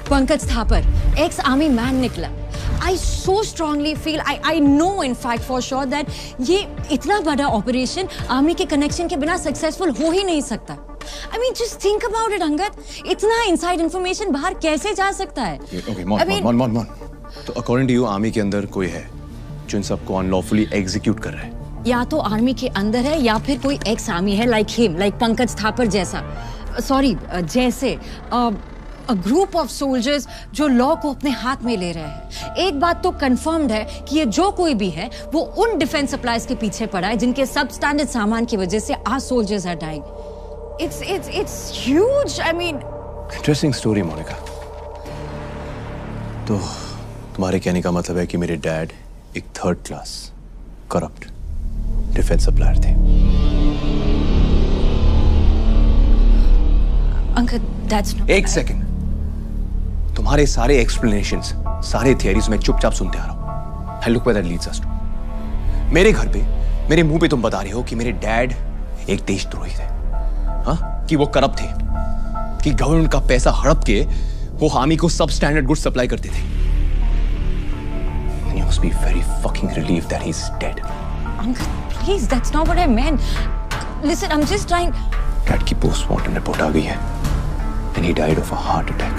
Pankaj Thapar, ex army man निकला. I so strongly feel, I know in fact for sure that ये इतना बड़ा ऑपरेशन आर्मी के कनेक्शन के बिना सक्सेसफुल हो ही नहीं सकता. I mean just think about it Angad. इतना इनसाइड इंफॉर्मेशन बाहर कैसे जा सकता है? Okay, Mon. तो अकॉर्डिंग टू यू आर्मी के अंदर कोई है जो इन सबको अनलॉफुली एग्जीक्यूट कर रहा है? या तो आर्मी के अंदर है, या फिर कोई एक्स आर्मी है, लाइक पंकज थापर जैसा. जैसे a group of soldiers जो लॉ को अपने हाथ में ले रहे हैं. एक बात तो कंफर्म्ड है कि ये जो कोई भी है, वो उन डिफेंस सप्लाईज के पीछे पड़ा है जिनके सब स्टैंडर्ड सामान की वजह से our soldiers are dying. It's huge. I mean, interesting story Monika. तो तुम्हारे कहने का मतलब है कि मेरे डैड एक 3rd class corrupt defence supplier थे. Uncle, that's not. एक सेकंड. तुम्हारे सारे एक्सप्लेनेशंस, सारे थियरीज में चुपचाप सुनते आ रहा हूं. And look where that leads us to. मेरे घर पे, मेरे मुंह पे तुम बता रहे हो कि मेरे डैड एक देशद्रोही थे. हाँ? कि वो करप्ट थे, कि गवर्नमेंट का पैसा हड़प के वो आर्मी को सब स्टैंडर्ड गुड्स सप्लाई करते थे. And you must be very fucking relieved that he's dead. Uncle, please, that's not what I meant. Listen, I'm just trying. Dad की पोस्टमार्टम रिपोर्ट आ गई है and he died of a heart attack.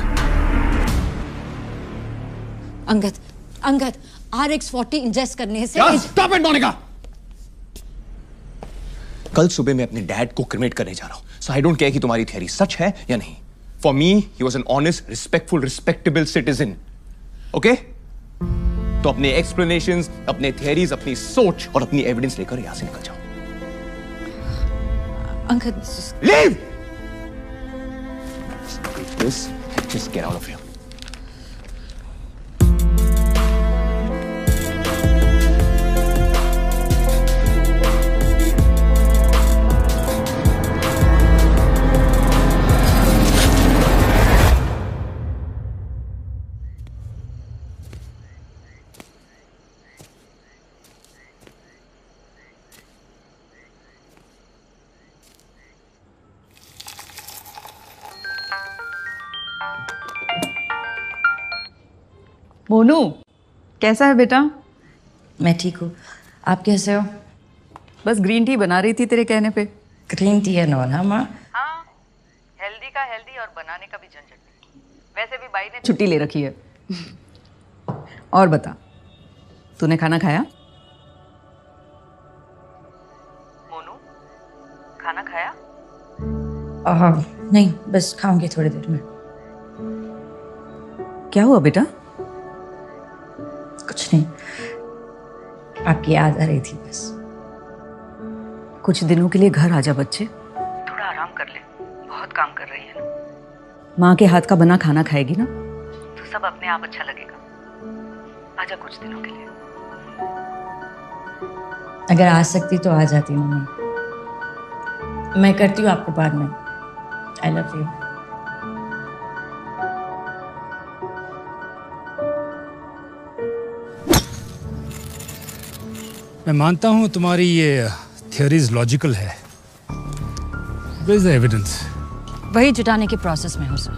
Angad RX-40 ingest करने से stop it Monika. कल सुबह मैं अपने dad को क्रिमेट करने जा रहा हूं, सो आई डोंट केयर कि तुम्हारी थियरी सच है या नहीं। For me he was an honest respectful respectable citizen. Okay, तो अपने एक्सप्लेनेशंस, अपने थियरीज, अपनी सोच और अपनी एविडेंस लेकर यहां से निकल जाओ। Angad leave this, just get out of here. Monu, कैसा है बेटा? मैं ठीक हूँ, आप कैसे हो? बस ग्रीन टी बना रही थी तेरे कहने पे। ग्रीन टी है नॉन, हाँ माँ? हाँ, हेल्दी का हेल्दी और बनाने का भी झंझट नहीं। वैसे भी बाई ने छुट्टी ले रखी है। और बता, तूने खाना खाया? मोनू, खाना खाया? नहीं, बस खाऊंगी थोड़ी देर में। क्या हुआ बेटा? कुछ नहीं, आपकी याद आ रही थी बस। कुछ दिनों के लिए घर आजा बच्चे, थोड़ा आराम कर ले, बहुत काम कर रही है ना। माँ के हाथ का बना खाना खाएगी ना तो सब अपने आप अच्छा लगेगा। आजा कुछ दिनों के लिए। अगर आ सकती तो आ जाती मम्मी। मैं करती हूँ आपको बाद में। आई लव यू। मैं मानता हूं तुम्हारी ये थियरीज लॉजिकल है। Where is the evidence? वही जुटाने के प्रोसेस में हूँ sir.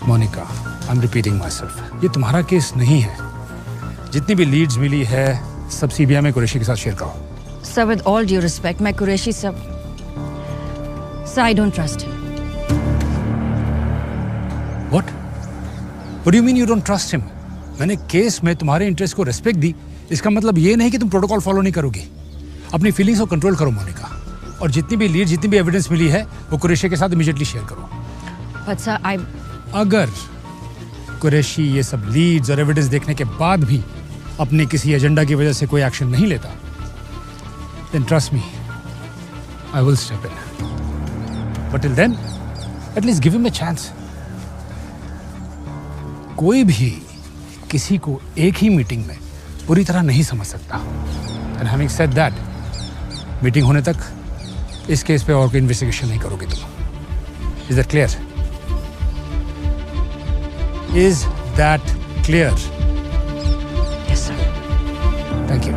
Monika, I am repeating myself, ये तुम्हारा केस नहीं है। जितनी भी लीड्स मिली है सब सीबीआई में कुरैशी के साथ शेयर करो। Sir, with all due respect, मैं Qureshi sir, I don't trust him. What? What do you mean you don't trust him? मैंने केस में तुम्हारे इंटरेस्ट को रेस्पेक्ट दी, इसका मतलब ये नहीं कि तुम प्रोटोकॉल फॉलो नहीं करोगी। अपनी फीलिंग्स को कंट्रोल करो मोनिका, और जितनी भी लीड, जितनी भी एविडेंस मिली है वो कुरैशी के साथ इमीडिएटली शेयर करो। But sir, अगर कुरैशी ये सब लीड्स और एविडेंस देखने के बाद भी अपने किसी एजेंडा की वजह से कोई एक्शन नहीं लेता, then trust me, I will step in. But till then, at least give him a chance. कोई भी किसी को एक ही मीटिंग में पूरी तरह नहीं समझ सकता। And having said that, meeting होने तक इस केस पे और कोई इन्वेस्टिगेशन नहीं करोगे तुम। Is that clear? Is that clear? Yes, sir. Thank you.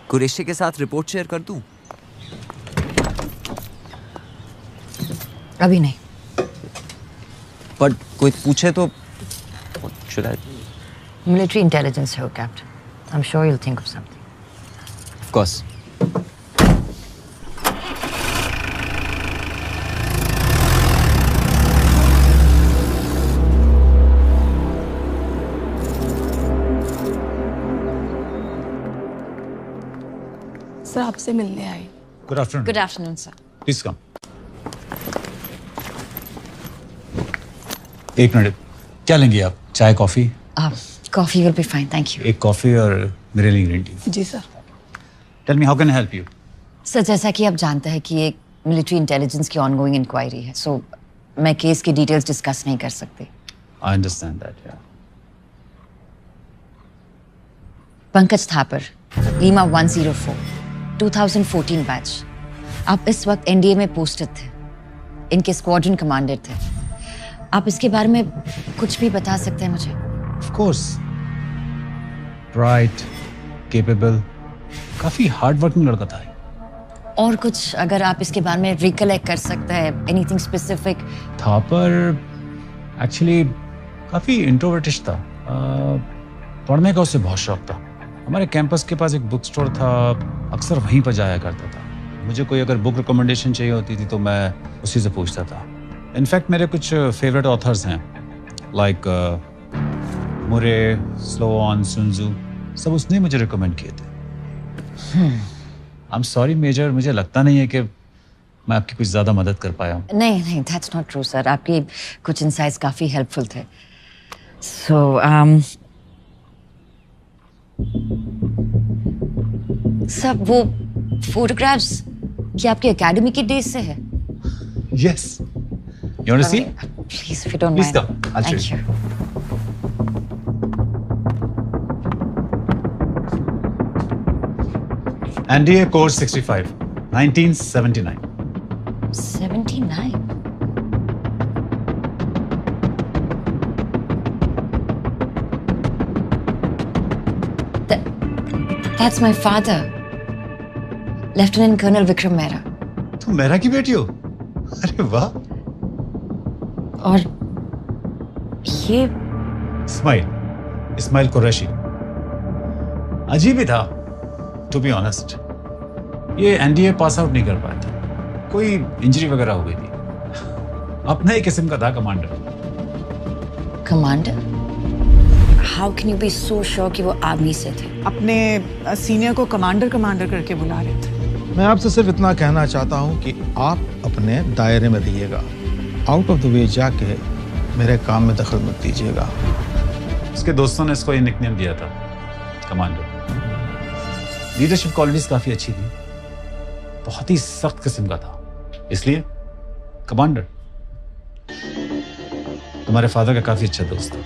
Qureshi के साथ रिपोर्ट शेयर कर दूं? अभी नहीं। पर कोई पूछे तो should I? Military intelligence है वो, Captain. I'm sure you'll think of something. Of course. Sir, आपसे मिलने आई। Good afternoon. Good afternoon, sir. Please come. एक मिनट, क्या लेंगे आप? चाय, coffee? Coffee will be fine, thank you. एक कॉफी और मेरे लिए ग्रीन टी। जी sir. Tell me, how can I help you? Sir, जैसा कि आप जानते हैं कि एक मिलिट्री इंटेलिजेंस की ऑनगोइंग इंक्वायरी है, सो मैं केस की डिटेल्स डिस्कस नहीं कर सकती। आई अंडरस्टैंड दैट, या। Pankaj Thapar, Lima 104, 2014 batch. आप इस वक्त एनडीए में पोस्टेड थे, इनके स्क्वाड्रन कमांडर थे। आप इसके बारे में कुछ भी बता सकते हैं मुझे? ऑफ कोर्स, ब्राइट, केपेबल, काफी हार्ड वर्किंग लड़का था। और कुछ अगर आप इसके बारे में रिकलेक्ट कर सकते हैं, एनीथिंग स्पेसिफिक? थापर एक्चुअली काफ़ी इंट्रोवर्टिश था। पढ़ने का उसे बहुत शौक था। हमारे कैंपस के पास एक बुक स्टोर था, अक्सर वहीं पर जाया करता था। मुझे कोई अगर बुक रिकमेंडेशन चाहिए होती थी तो मैं उसी से पूछता था। इनफैक्ट मेरे कुछ फेवरेट ऑथर्स हैं, लाइक मुरे, स्लोआन, सुनजू, सब उसने मुझे रिकमेंड किए थे। आई एम सॉरी मेजर, मुझे लगता नहीं है कि मैं आपकी कुछ ज़्यादा मदद कर पाया हूँ। नहीं नहीं, दैट्स नॉट ट्रू सर। आपके कुछ इंसाइट्स काफ़ी हेल्पफुल थे। सो सब वो फोटोग्राफ्स क्या आपके एकेडमी के डेज से है? Yes. You want to see? Please, if you don't Please mind. come. I'll show Thank you. NDA Course 65, 1979. 79? That's my father, Lieutenant Colonel Vikram Mehra. तुम मेहरा की बेटी हो? अरे वाह। और ये इस्माइल कुरैशी। अजीब ही था, टू बी ऑनेस्ट। ये एनडीए पास आउट नहीं कर पाया था, कोई इंजरी वगैरह हो गई थी। अपना ही किस्म का था commander. Commander? How can you be so sure कि वो आर्मी से थे? अपने सीनियर को कमांडर कमांडर करके बुला रहे थे। मैं आपसे सिर्फ इतना कहना चाहता हूं कि आप अपने दायरे में रहिएगा। आउट ऑफ द वे जाके मेरे काम में दखल मत दीजिएगा। उसके दोस्तों ने इसको ये निकनेम दिया था, कमांडर। लीडरशिप क्वालिटीज काफी अच्छी थी, बहुत ही सख्त किस्म का था, इसलिए कमांडर। तुम्हारे फादर का काफी अच्छा दोस्त था।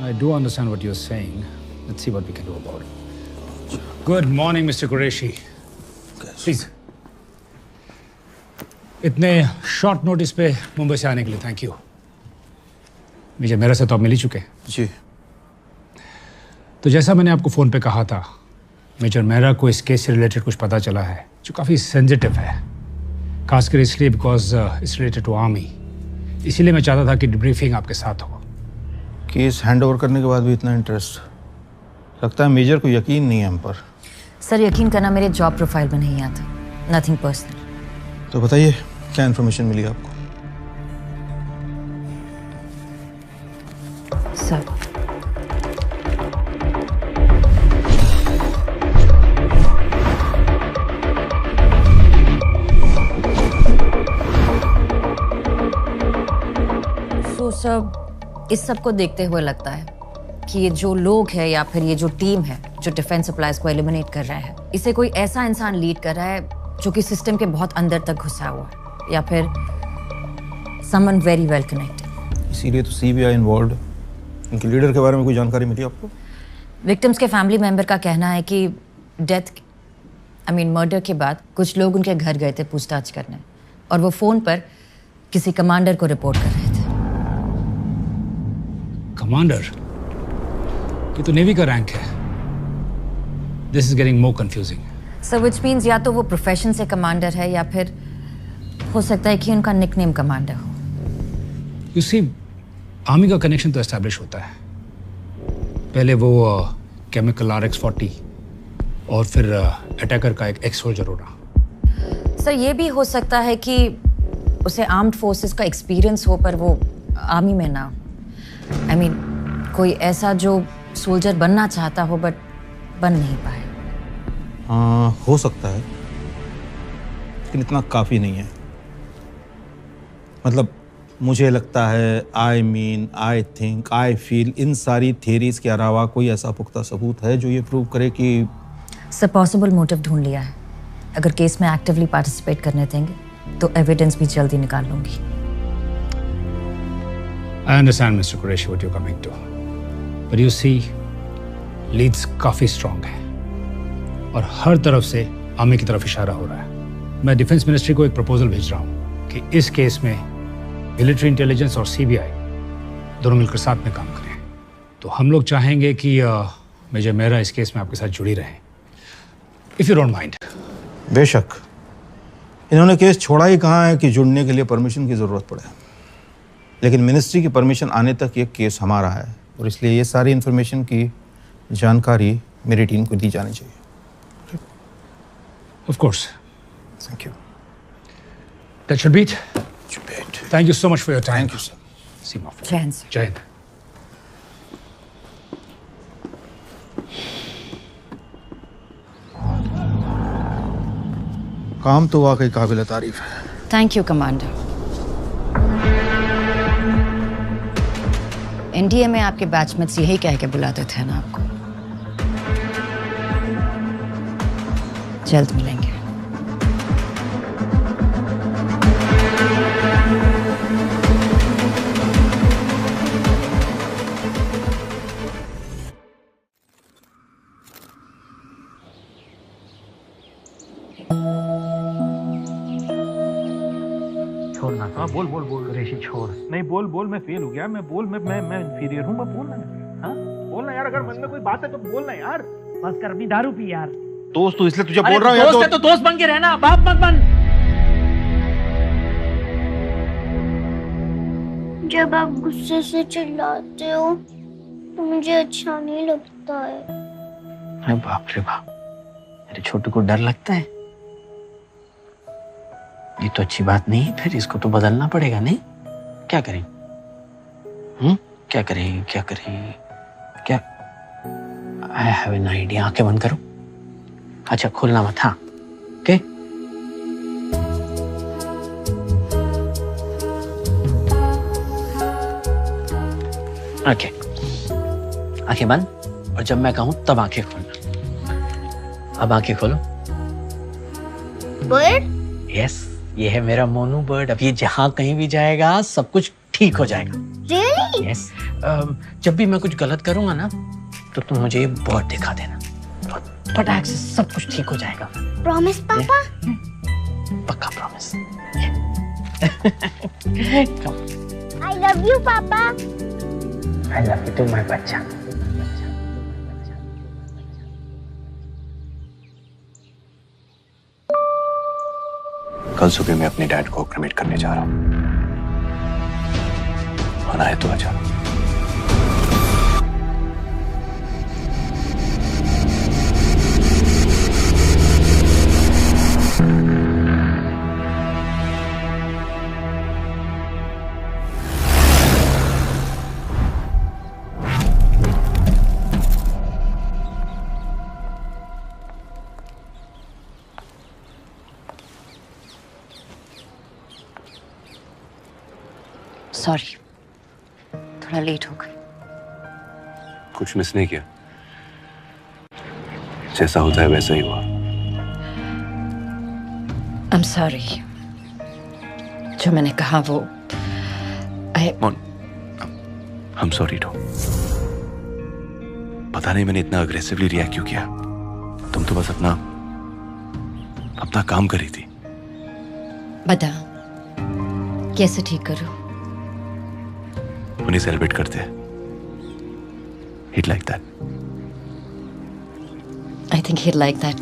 I do understand what you're saying. Let's see what we can do about it. Good morning, Mr. Qureshi. Please. इतने शॉर्ट नोटिस पे मुंबई से आने के लिए थैंक यू। मेजर मेरा से तो आप मिल ही चुके हैं। जी। तो जैसा मैंने आपको फ़ोन पे कहा था, मेजर मेहरा को इस केस से रिलेटेड कुछ पता चला है जो काफ़ी सेंसिटिव है, खासकर इसलिए because it's related to army. इसीलिए मैं चाहता था कि डिब्रीफिंग आपके साथ हो। केस हैंड ओवर करने के बाद भी इतना इंटरेस्ट, लगता है मेजर को यकीन नहीं है हम पर। सर यकीन करना मेरे जॉब प्रोफाइल में नहीं आता, नथिंग पर्सनल। तो बताइए क्या इन्फॉर्मेशन मिली आपको? सर सब इस सब को देखते हुए लगता है कि ये जो लोग हैं या फिर ये जो टीम है जो डिफेंस सप्लाईज को एलिमिनेट कर रहा है, इसे कोई ऐसा इंसान लीड कर रहा है जो कि सिस्टम के बहुत अंदर तक घुसा हुआ है या फिर समवन वेरी वेल कनेक्टेड। इसीलिए तो सीबीआई इन्वॉल्व। इनके लीडर के बारे में कोई जानकारी मिली आपको? विक्टिम्स के फैमिली मेंबर का कहना है कि मर्डर के बाद कुछ लोग उनके घर गए थे पूछताछ करने, और वो फोन पर किसी कमांडर को रिपोर्ट कर रहे थे। कमांडर? ये तो नेवी का रैंक है। This is getting more confusing. Sir which means या तो वो प्रोफेशन से कमांडर है या फिर हो सकता है कि उनका निकनेम कमांडर हो। यू सी, आर्मी का कनेक्शन तो एस्टैब्लिश होता है। पहले वो केमिकल RX-40 और फिर अटैकर का एक एक्स सोल्जर होना। सर ये भी हो सकता है कि उसे आर्म्ड फोर्सेस का एक्सपीरियंस हो पर वो आर्मी में ना हो। कोई ऐसा जो सोल्जर बनना चाहता हो बट बन नहीं पाए। हो सकता है, लेकिन इतना काफ़ी नहीं है। मतलब मुझे लगता है, आई थिंक, आई फील, इन सारी थियरीज के अलावा कोई ऐसा पुख्ता सबूत है जो ये प्रूव करे कि सर पॉसिबल मोटिव ढूंढ लिया है। अगर केस में एक्टिवली पार्टिसिपेट करने देंगे तो एविडेंस भी जल्दी निकाल लूंगी। I understand, Mr. Qureshi, what you're coming to. But you see, leads काफी स्ट्रांग है। और हर तरफ से आर्मी की तरफ इशारा हो रहा है। मैं डिफेंस मिनिस्ट्री को एक प्रपोजल भेज रहा हूँ कि इस केस में मिलिट्री इंटेलिजेंस और सीबीआई दोनों मिलकर साथ में काम करें। तो हम लोग चाहेंगे कि मेजर मेहरा इस केस में आपके साथ जुड़ी रहे, इफ यू डोंट माइंड। बेशक, इन्होंने केस छोड़ा ही कहाँ है कि जुड़ने के लिए परमिशन की ज़रूरत पड़े, लेकिन मिनिस्ट्री की परमिशन आने तक ये केस हमारा है और इसलिए ये सारी इन्फॉर्मेशन की जानकारी मेरी टीम को दी जानी चाहिए। Of course. Thank you. That should be it. Thank you so much for your time. Thank you, sir. See you, my friend. जय हिंद। जय हिंद। काम तो वाकई काबिल तारीफ है। Thank you commander. एनडीए में आपके बैचमेट्स यही कह के बुलाते थे ना आपको। जल्द मिलेंगे। छोड़ना हाँ बोल बोल बोल ऋषि छोड़ नहीं बोल बोल मैं फेल हो गया मैं बोल मैं इंफीरियर हूँ मैं बोलना हाँ बोलना यार अगर मन में कोई बात है तो बोलना यार बस कर अपनी दारू पी यार दोस्त तो इसलिए तुझे बोल रहा हूँ यार दोस्त है तो दोस्त बन के रहना बाप मत बन। जब आप गुस्से से चिल्लाते हो तो मुझे अच्छा नहीं लगता है। अरे बाप रे बाप मेरे छोटू को डर लगता है। ये तो अच्छी बात नहीं है, फिर इसको तो बदलना पड़ेगा। नहीं क्या करें? क्या करें क्या करें क्या? I have an idea. आंखें बंद करो। अच्छा खोलना मत। हाँ ओके ओके आंखें बंद और जब मैं कहूं तब आंखें खोलना। अब आंखें खोलो। बर्ड? यस ये है मेरा मोनू बर्ड। अब ये जहां कहीं भी जाएगा सब कुछ ठीक हो जाएगा। Really? यस जब भी मैं कुछ गलत करूंगा ना तो तुम मुझे ये बर्ड दिखा देना, फटाक से सब कुछ ठीक हो जाएगा। प्रॉमिस पापा? पक्का प्रॉमिस। आई लव यू पापा। I love you too my बच्चा। कल सुबह मैं अपने डैड को क्रिमेट करने जा रहा हूँ। आना है तो आजा। सॉरी थोड़ा लेट हो गई। कुछ मिस नहीं किया, जैसा होता है वैसा ही हुआ। I am sorry. जो मैंने कहा वो I'm sorry too। पता नहीं मैंने इतना अग्रेसिवली रिएक्ट क्यों किया। तुम तो बस अपना काम कर रही थी। बता कैसे ठीक करूं? उन्हें सेलिब्रेट करते हैं। He'd like that। I think he'd like that।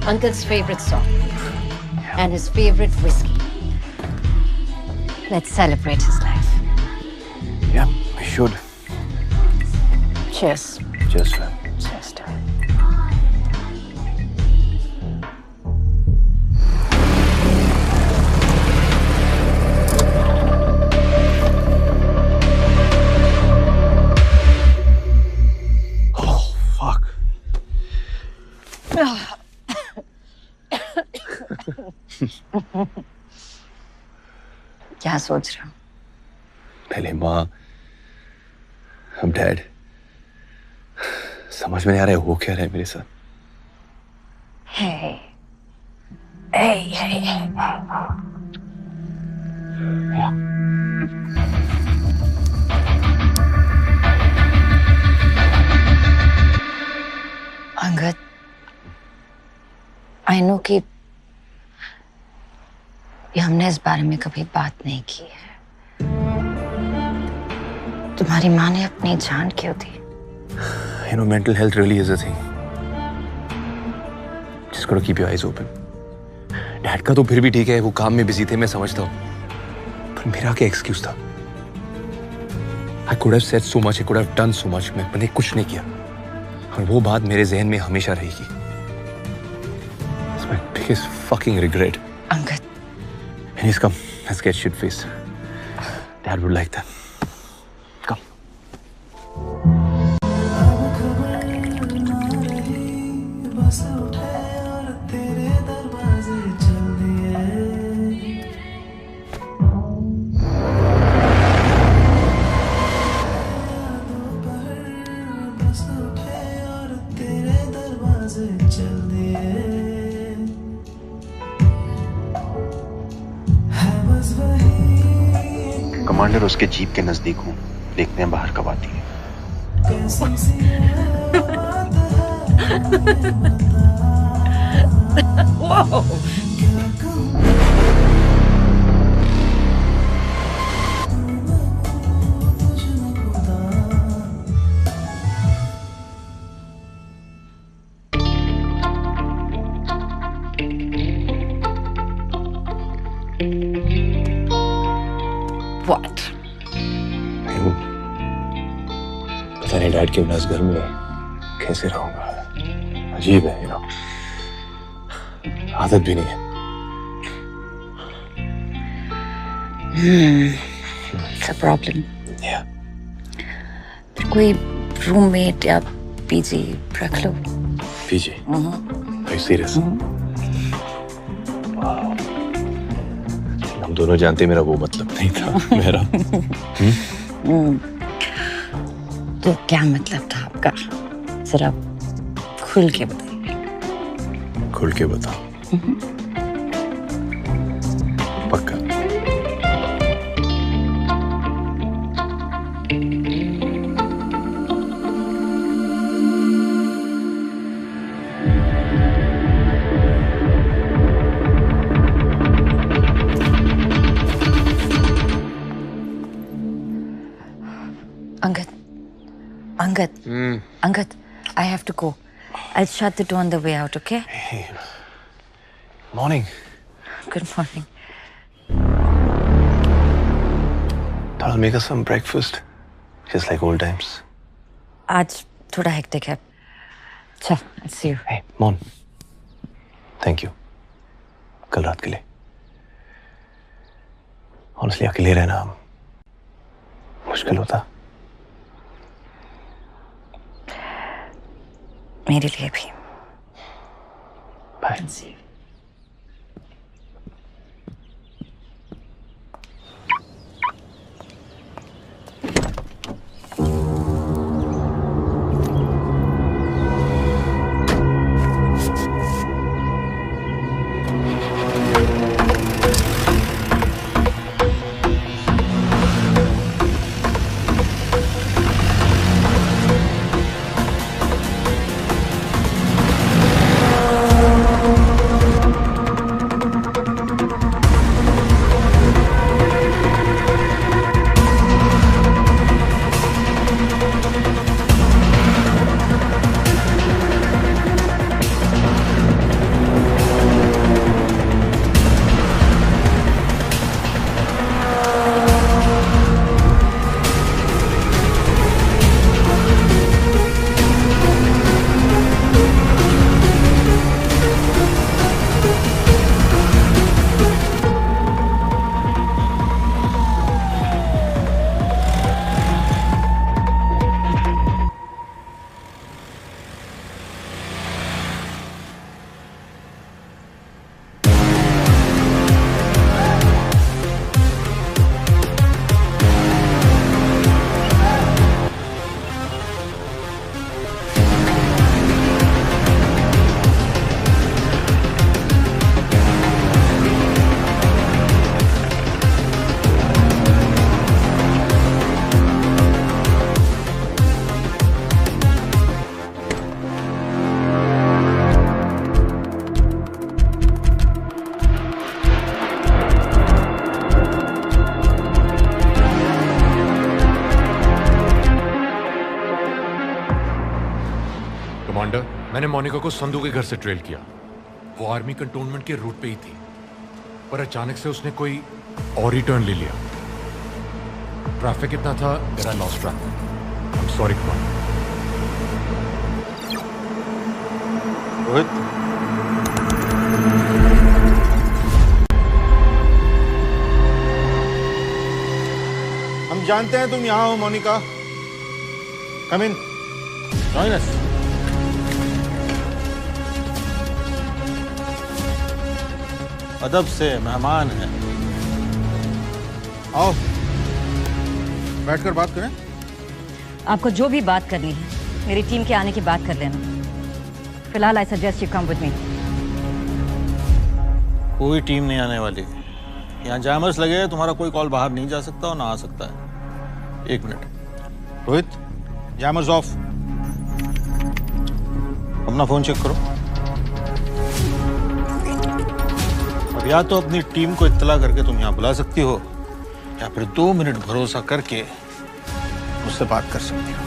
Uncle's favorite song and his favorite whiskey. Let's celebrate his life. Yeah, we should। Cheers। Cheers, man। Cheers, darling। Oh, fuck। क्या सोच रहे हो? पहले माँ अब डैड। समझ में नहीं आ रहा है वो क्या रहा है मेरे साथ। Hey, अंगद, आई नो कि हमने इस बारे में कभी बात नहीं की है। तुम्हारी माँ ने अपनी जान क्यों दी? You know, mental health really is a thing. Just gotta keep your eyes open. Dad का तो फिर भी ठीक है, वो काम में बिजी थे, मैं समझता हूँ। पर मेरा क्या एक्सक्यूज था? I could have said so much, I could have done so much. मैंने कुछ नहीं किया, और वो बात मेरे ज़हन में हमेशा रहेगी। It's my biggest fucking regret. Angad, Please come, let's get shit faced. Dad would like that. Come. Commander उसके जीप के नजदीक हूँ, देखते हैं बाहर कब आती है। What? पता नहीं डैड के बिना इस घर में कैसे रहूंगा। अजीब है, you know. आदत भी नहीं है। It's a problem. Yeah. फिर कोई रूममेट या पीजी रख लो। पीजी? Are you serious? हम दोनों जानते मेरा वो मतलब नहीं था। मेरा तो क्या मतलब था आपका? जरा खुल के बताइए। खुल के बताओ। पक्का। Angad, I have to go. I'll shut the door on the way out, okay? Hey. Morning. Good morning. Thought I'll make us some breakfast, just like old times. आज थोड़ा हेक्टिक है। चल, I'll see you. Hey, Mon. Thank you. कल रात के लिए। Honestly, अकेले रहना मुश्किल होता। मेरे लिए भी। Bye. मैंने मोनिका को संधू के घर से ट्रेल किया। वो आर्मी कंटोनमेंट के रूट पे ही थी, पर अचानक से उसने कोई और ही टर्न ले लिया। ट्रैफिक इतना था that I lost track. I'm sorry, Kumar. Rohit, हम जानते हैं तुम यहाँ हो मोनिका। कम इन, जॉइन अस। अदब से, मेहमान हैं। आओ बैठकर बात करें। आपको जो भी बात करनी है मेरी टीम के आने की बात कर लेना। फिलहाल I suggest you come with me. कोई टीम नहीं आने वाली। यहाँ जैमर्स लगे हैं, तुम्हारा कोई कॉल बाहर नहीं जा सकता और ना आ सकता है। 1 मिनट रोहित, जैमर्स ऑफ। अपना फोन चेक करो। अब या तो अपनी टीम को इत्तला करके तुम यहाँ बुला सकती हो, या फिर 2 मिनट भरोसा करके मुझसे बात कर सकती हो।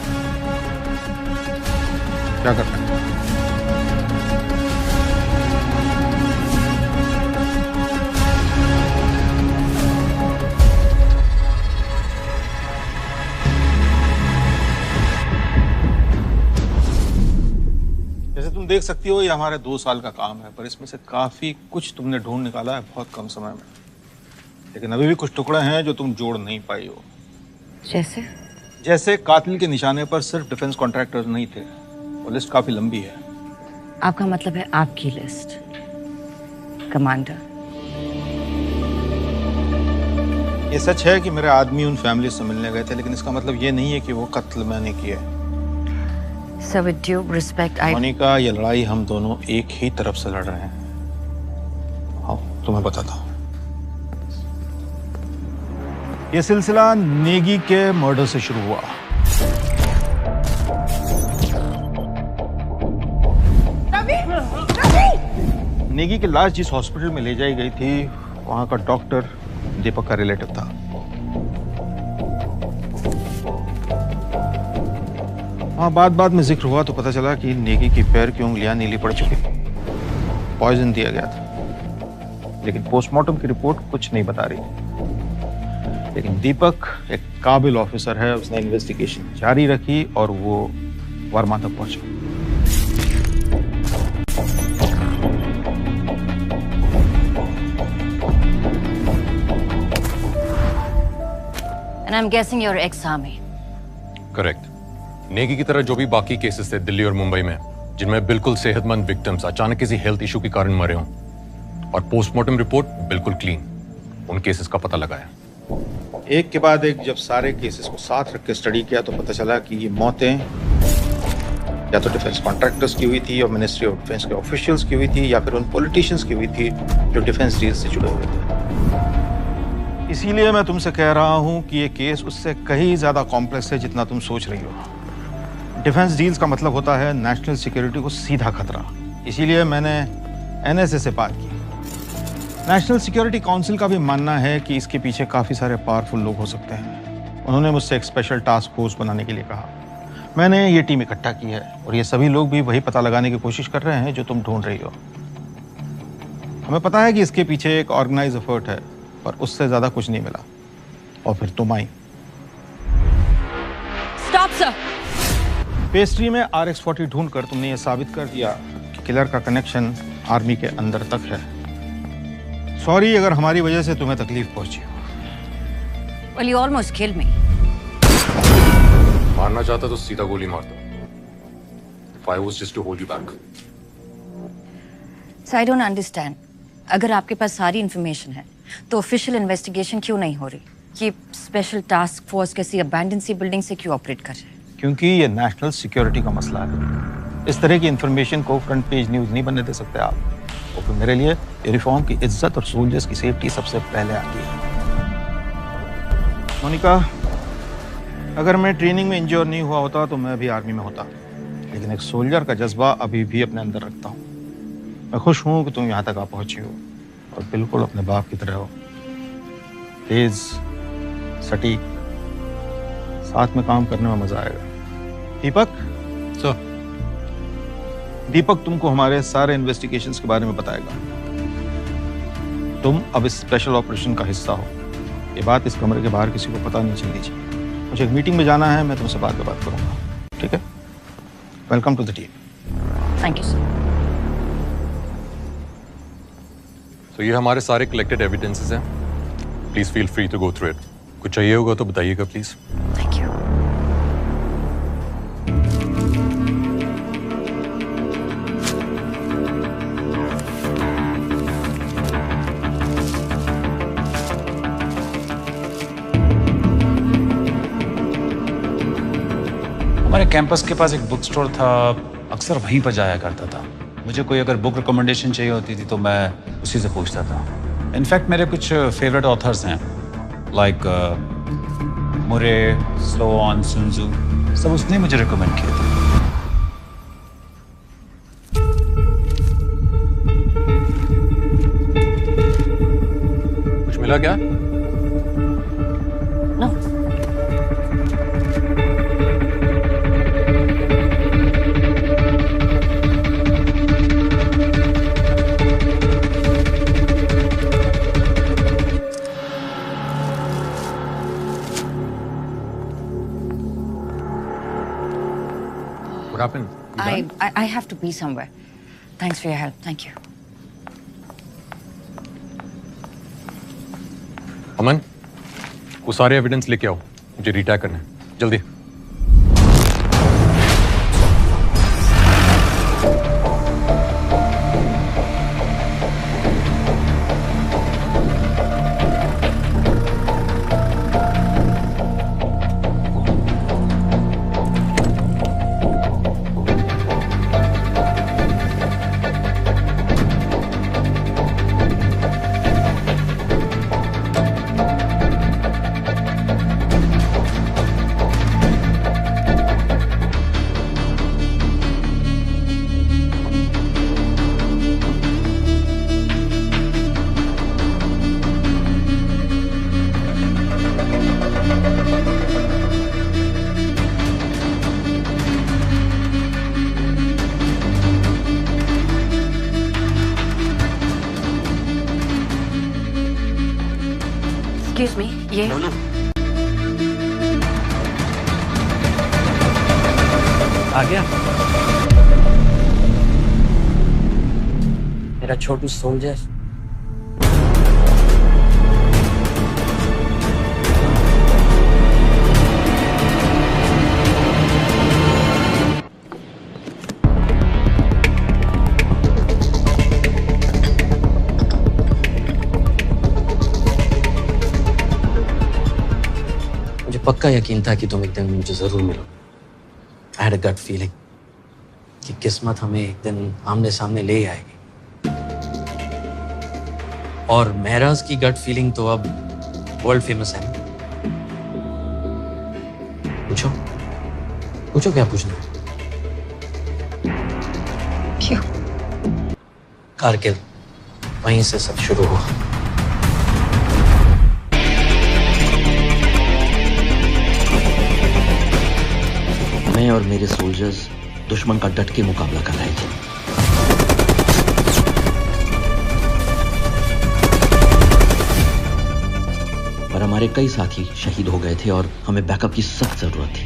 क्या करना है? जैसे तुम देख सकती हो, ये हमारे 2 साल का काम है, पर इसमें से काफी कुछ तुमने ढूंढ निकाला है बहुत कम समय में। लेकिन अभी भी कुछ टुकड़े हैं जो तुम जोड़ नहीं पाई हो। जैसे कातिल के निशाने पर सिर्फ डिफेंस कॉन्ट्रैक्टर्स नहीं थे। वो लिस्ट काफी लंबी है। आपका मतलब है आपकी लिस्ट, कमांडर? ये सच है कि मेरे आदमी उन फैमिली से मिलने गए थे, लेकिन इसका मतलब ये नहीं है कि वो कत्ल मैंने किया है। Sir, with due respect, Monika, ये लड़ाई हम दोनों एक ही तरफ से लड़ रहे हैं। आओ तुम्हें बताता हूँ। ये सिलसिला नेगी के मर्डर से शुरू हुआ। नेगी की लाश जिस हॉस्पिटल में ले जाई गई थी, वहां का डॉक्टर दीपक का रिलेटिव था। वहां बाद में जिक्र हुआ तो पता चला कि नेगी की पैर की उंगलियां नीली पड़ चुकी, पॉइजन दिया गया था। लेकिन पोस्टमार्टम की रिपोर्ट कुछ नहीं बता रही। लेकिन दीपक एक काबिल ऑफिसर है, उसने इन्वेस्टिगेशन जारी रखी और वो वर्मा तक पहुंचा। And I'm guessing you're ex-army. Correct. Negi की तरह जो भी बाकी केसेस थे दिल्ली और मुंबई में, जिनमें बिल्कुल सेहतमंद विक्टिम्स अचानक किसी हेल्थ इशू के कारण मरे हों, और पोस्टमार्टम रिपोर्ट बिल्कुल क्लीन, उन केसेस का पता लगाया। एक के बाद एक जब सारे केसेस को साथ रख के स्टडी किया तो पता चला कि ये मौतें या तो डिफेंस कॉन्ट्रैक्टर्स की हुई थी और मिनिस्ट्री ऑफ डिफेंस के ऑफिशियल्स की हुई थी, या फिर उन पॉलिटिशियंस की हुई थी जो डिफेंस डील से जुड़े हुए थे। इसीलिए मैं तुमसे कह रहा हूं कि ये केस उससे कहीं ज्यादा कॉम्प्लेक्स है जितना तुम सोच रही हो। डिफेंस डील्स का मतलब होता है नेशनल सिक्योरिटी को सीधा खतरा। इसीलिए मैंने एनएसए से बात की। नेशनल सिक्योरिटी काउंसिल का भी मानना है कि इसके पीछे काफी सारे पावरफुल लोग हो सकते हैं। उन्होंने मुझसे एक स्पेशल टास्क फोर्स बनाने के लिए कहा। मैंने ये टीम इकट्ठा की है और ये सभी लोग भी वही पता लगाने की कोशिश कर रहे हैं जो तुम ढूंढ रही हो। हमें पता है कि इसके पीछे एक ऑर्गेनाइज एफर्ट है, पर उससे ज्यादा कुछ नहीं मिला। और फिर तुम आई। Stop, sir. पेस्ट्री में RX-40 ढूंढकर तुमने ये साबित कर दिया कि किलर का कनेक्शन आर्मी के अंदर तक है। सॉरी अगर हमारी वजह से तुम्हें तकलीफ पहुंची हो। Well, you almost killed me. मारना चाहता तो सीधा गोली मार दो। If I was just to hold you back. So I don't understand. अगर आपके पास सारी इंफॉर्मेशन है तो ऑफिशियल इन्वेस्टिगेशन क्यों नहीं हो रही? ये स्पेशल टास्क फोर्स कैसी अबैंडन सी बिल्डिंग से क्यों ऑपरेट कर रहे हैं? क्योंकि ये नेशनल सिक्योरिटी का मसला है। इस तरह की इंफॉर्मेशन को फ्रंट पेज न्यूज नहीं बनने दे सकते आप। और फिर मेरे लिए यूनिफॉर्म की इज्जत और सोल्जर्स की सेफ्टी सबसे पहले आती है। मोनिका, अगर मैं ट्रेनिंग में इंजोर नहीं हुआ होता तो मैं भी आर्मी में होता, लेकिन एक सोल्जर का जज्बा अभी भी अपने अंदर रखता हूँ। मैं खुश हूँ कि तुम यहाँ तक आ पहुंची हो और बिल्कुल अपने बाप की तरह हो। तेज, सटीक, साथ में काम करने में मजा आएगा। दीपक, दीपक तुमको हमारे सारे इन्वेस्टिगेशंस के बारे में बताएगा। तुम अब इस स्पेशल ऑपरेशन का हिस्सा हो। ये बात इस कमरे के बाहर किसी को पता नहीं चलनी चाहिए। मुझे एक मीटिंग में जाना है, मैं तुमसे बाद में बात करूंगा, ठीक है? Welcome to the team. Thank you sir. तो ये हमारे सारे कलेक्टेड एविडेंसेस हैं। Please feel free to go through it. कुछ चाहिए होगा तो बताइएगा प्लीज। Thank you. हमारे कैंपस के पास एक बुक स्टोर था, अक्सर वहीं पर जाया करता था। मुझे कोई अगर बुक रिकमेंडेशन चाहिए होती थी तो मैं उसी से पूछता था। इनफैक्ट मेरे कुछ फेवरेट ऑथर्स हैं, लाइक मुरे, स्लोआन, सुनजू, सब उसने मुझे रिकमेंड किए थे। कुछ मिला क्या? What happened? I have to be somewhere. Thanks for your help. Thank you. अमन, वो सारे एविडेंस लेके आओ, मुझे रिटैग करना है, जल्दी। Excuse me, ये आ गया मेरा छोटू सोल्जर। पक्का यकीन था कि तुम एक दिन मुझे जरूर मिलो। I had a gut feeling कि किस्मत हमें एक दिन आमने सामने ले आएगी। और महराज की गट फीलिंग तो अब वर्ल्ड फेमस है। पूछो पूछो क्या पूछना है? क्यों? कारगिल, वहीं से सब शुरू हुआ। मैं और मेरे सोल्जर्स दुश्मन का डट के मुकाबला कर रहे थे। पर हमारे कई साथी शहीद हो गए थे और हमें बैकअप की सख्त जरूरत थी।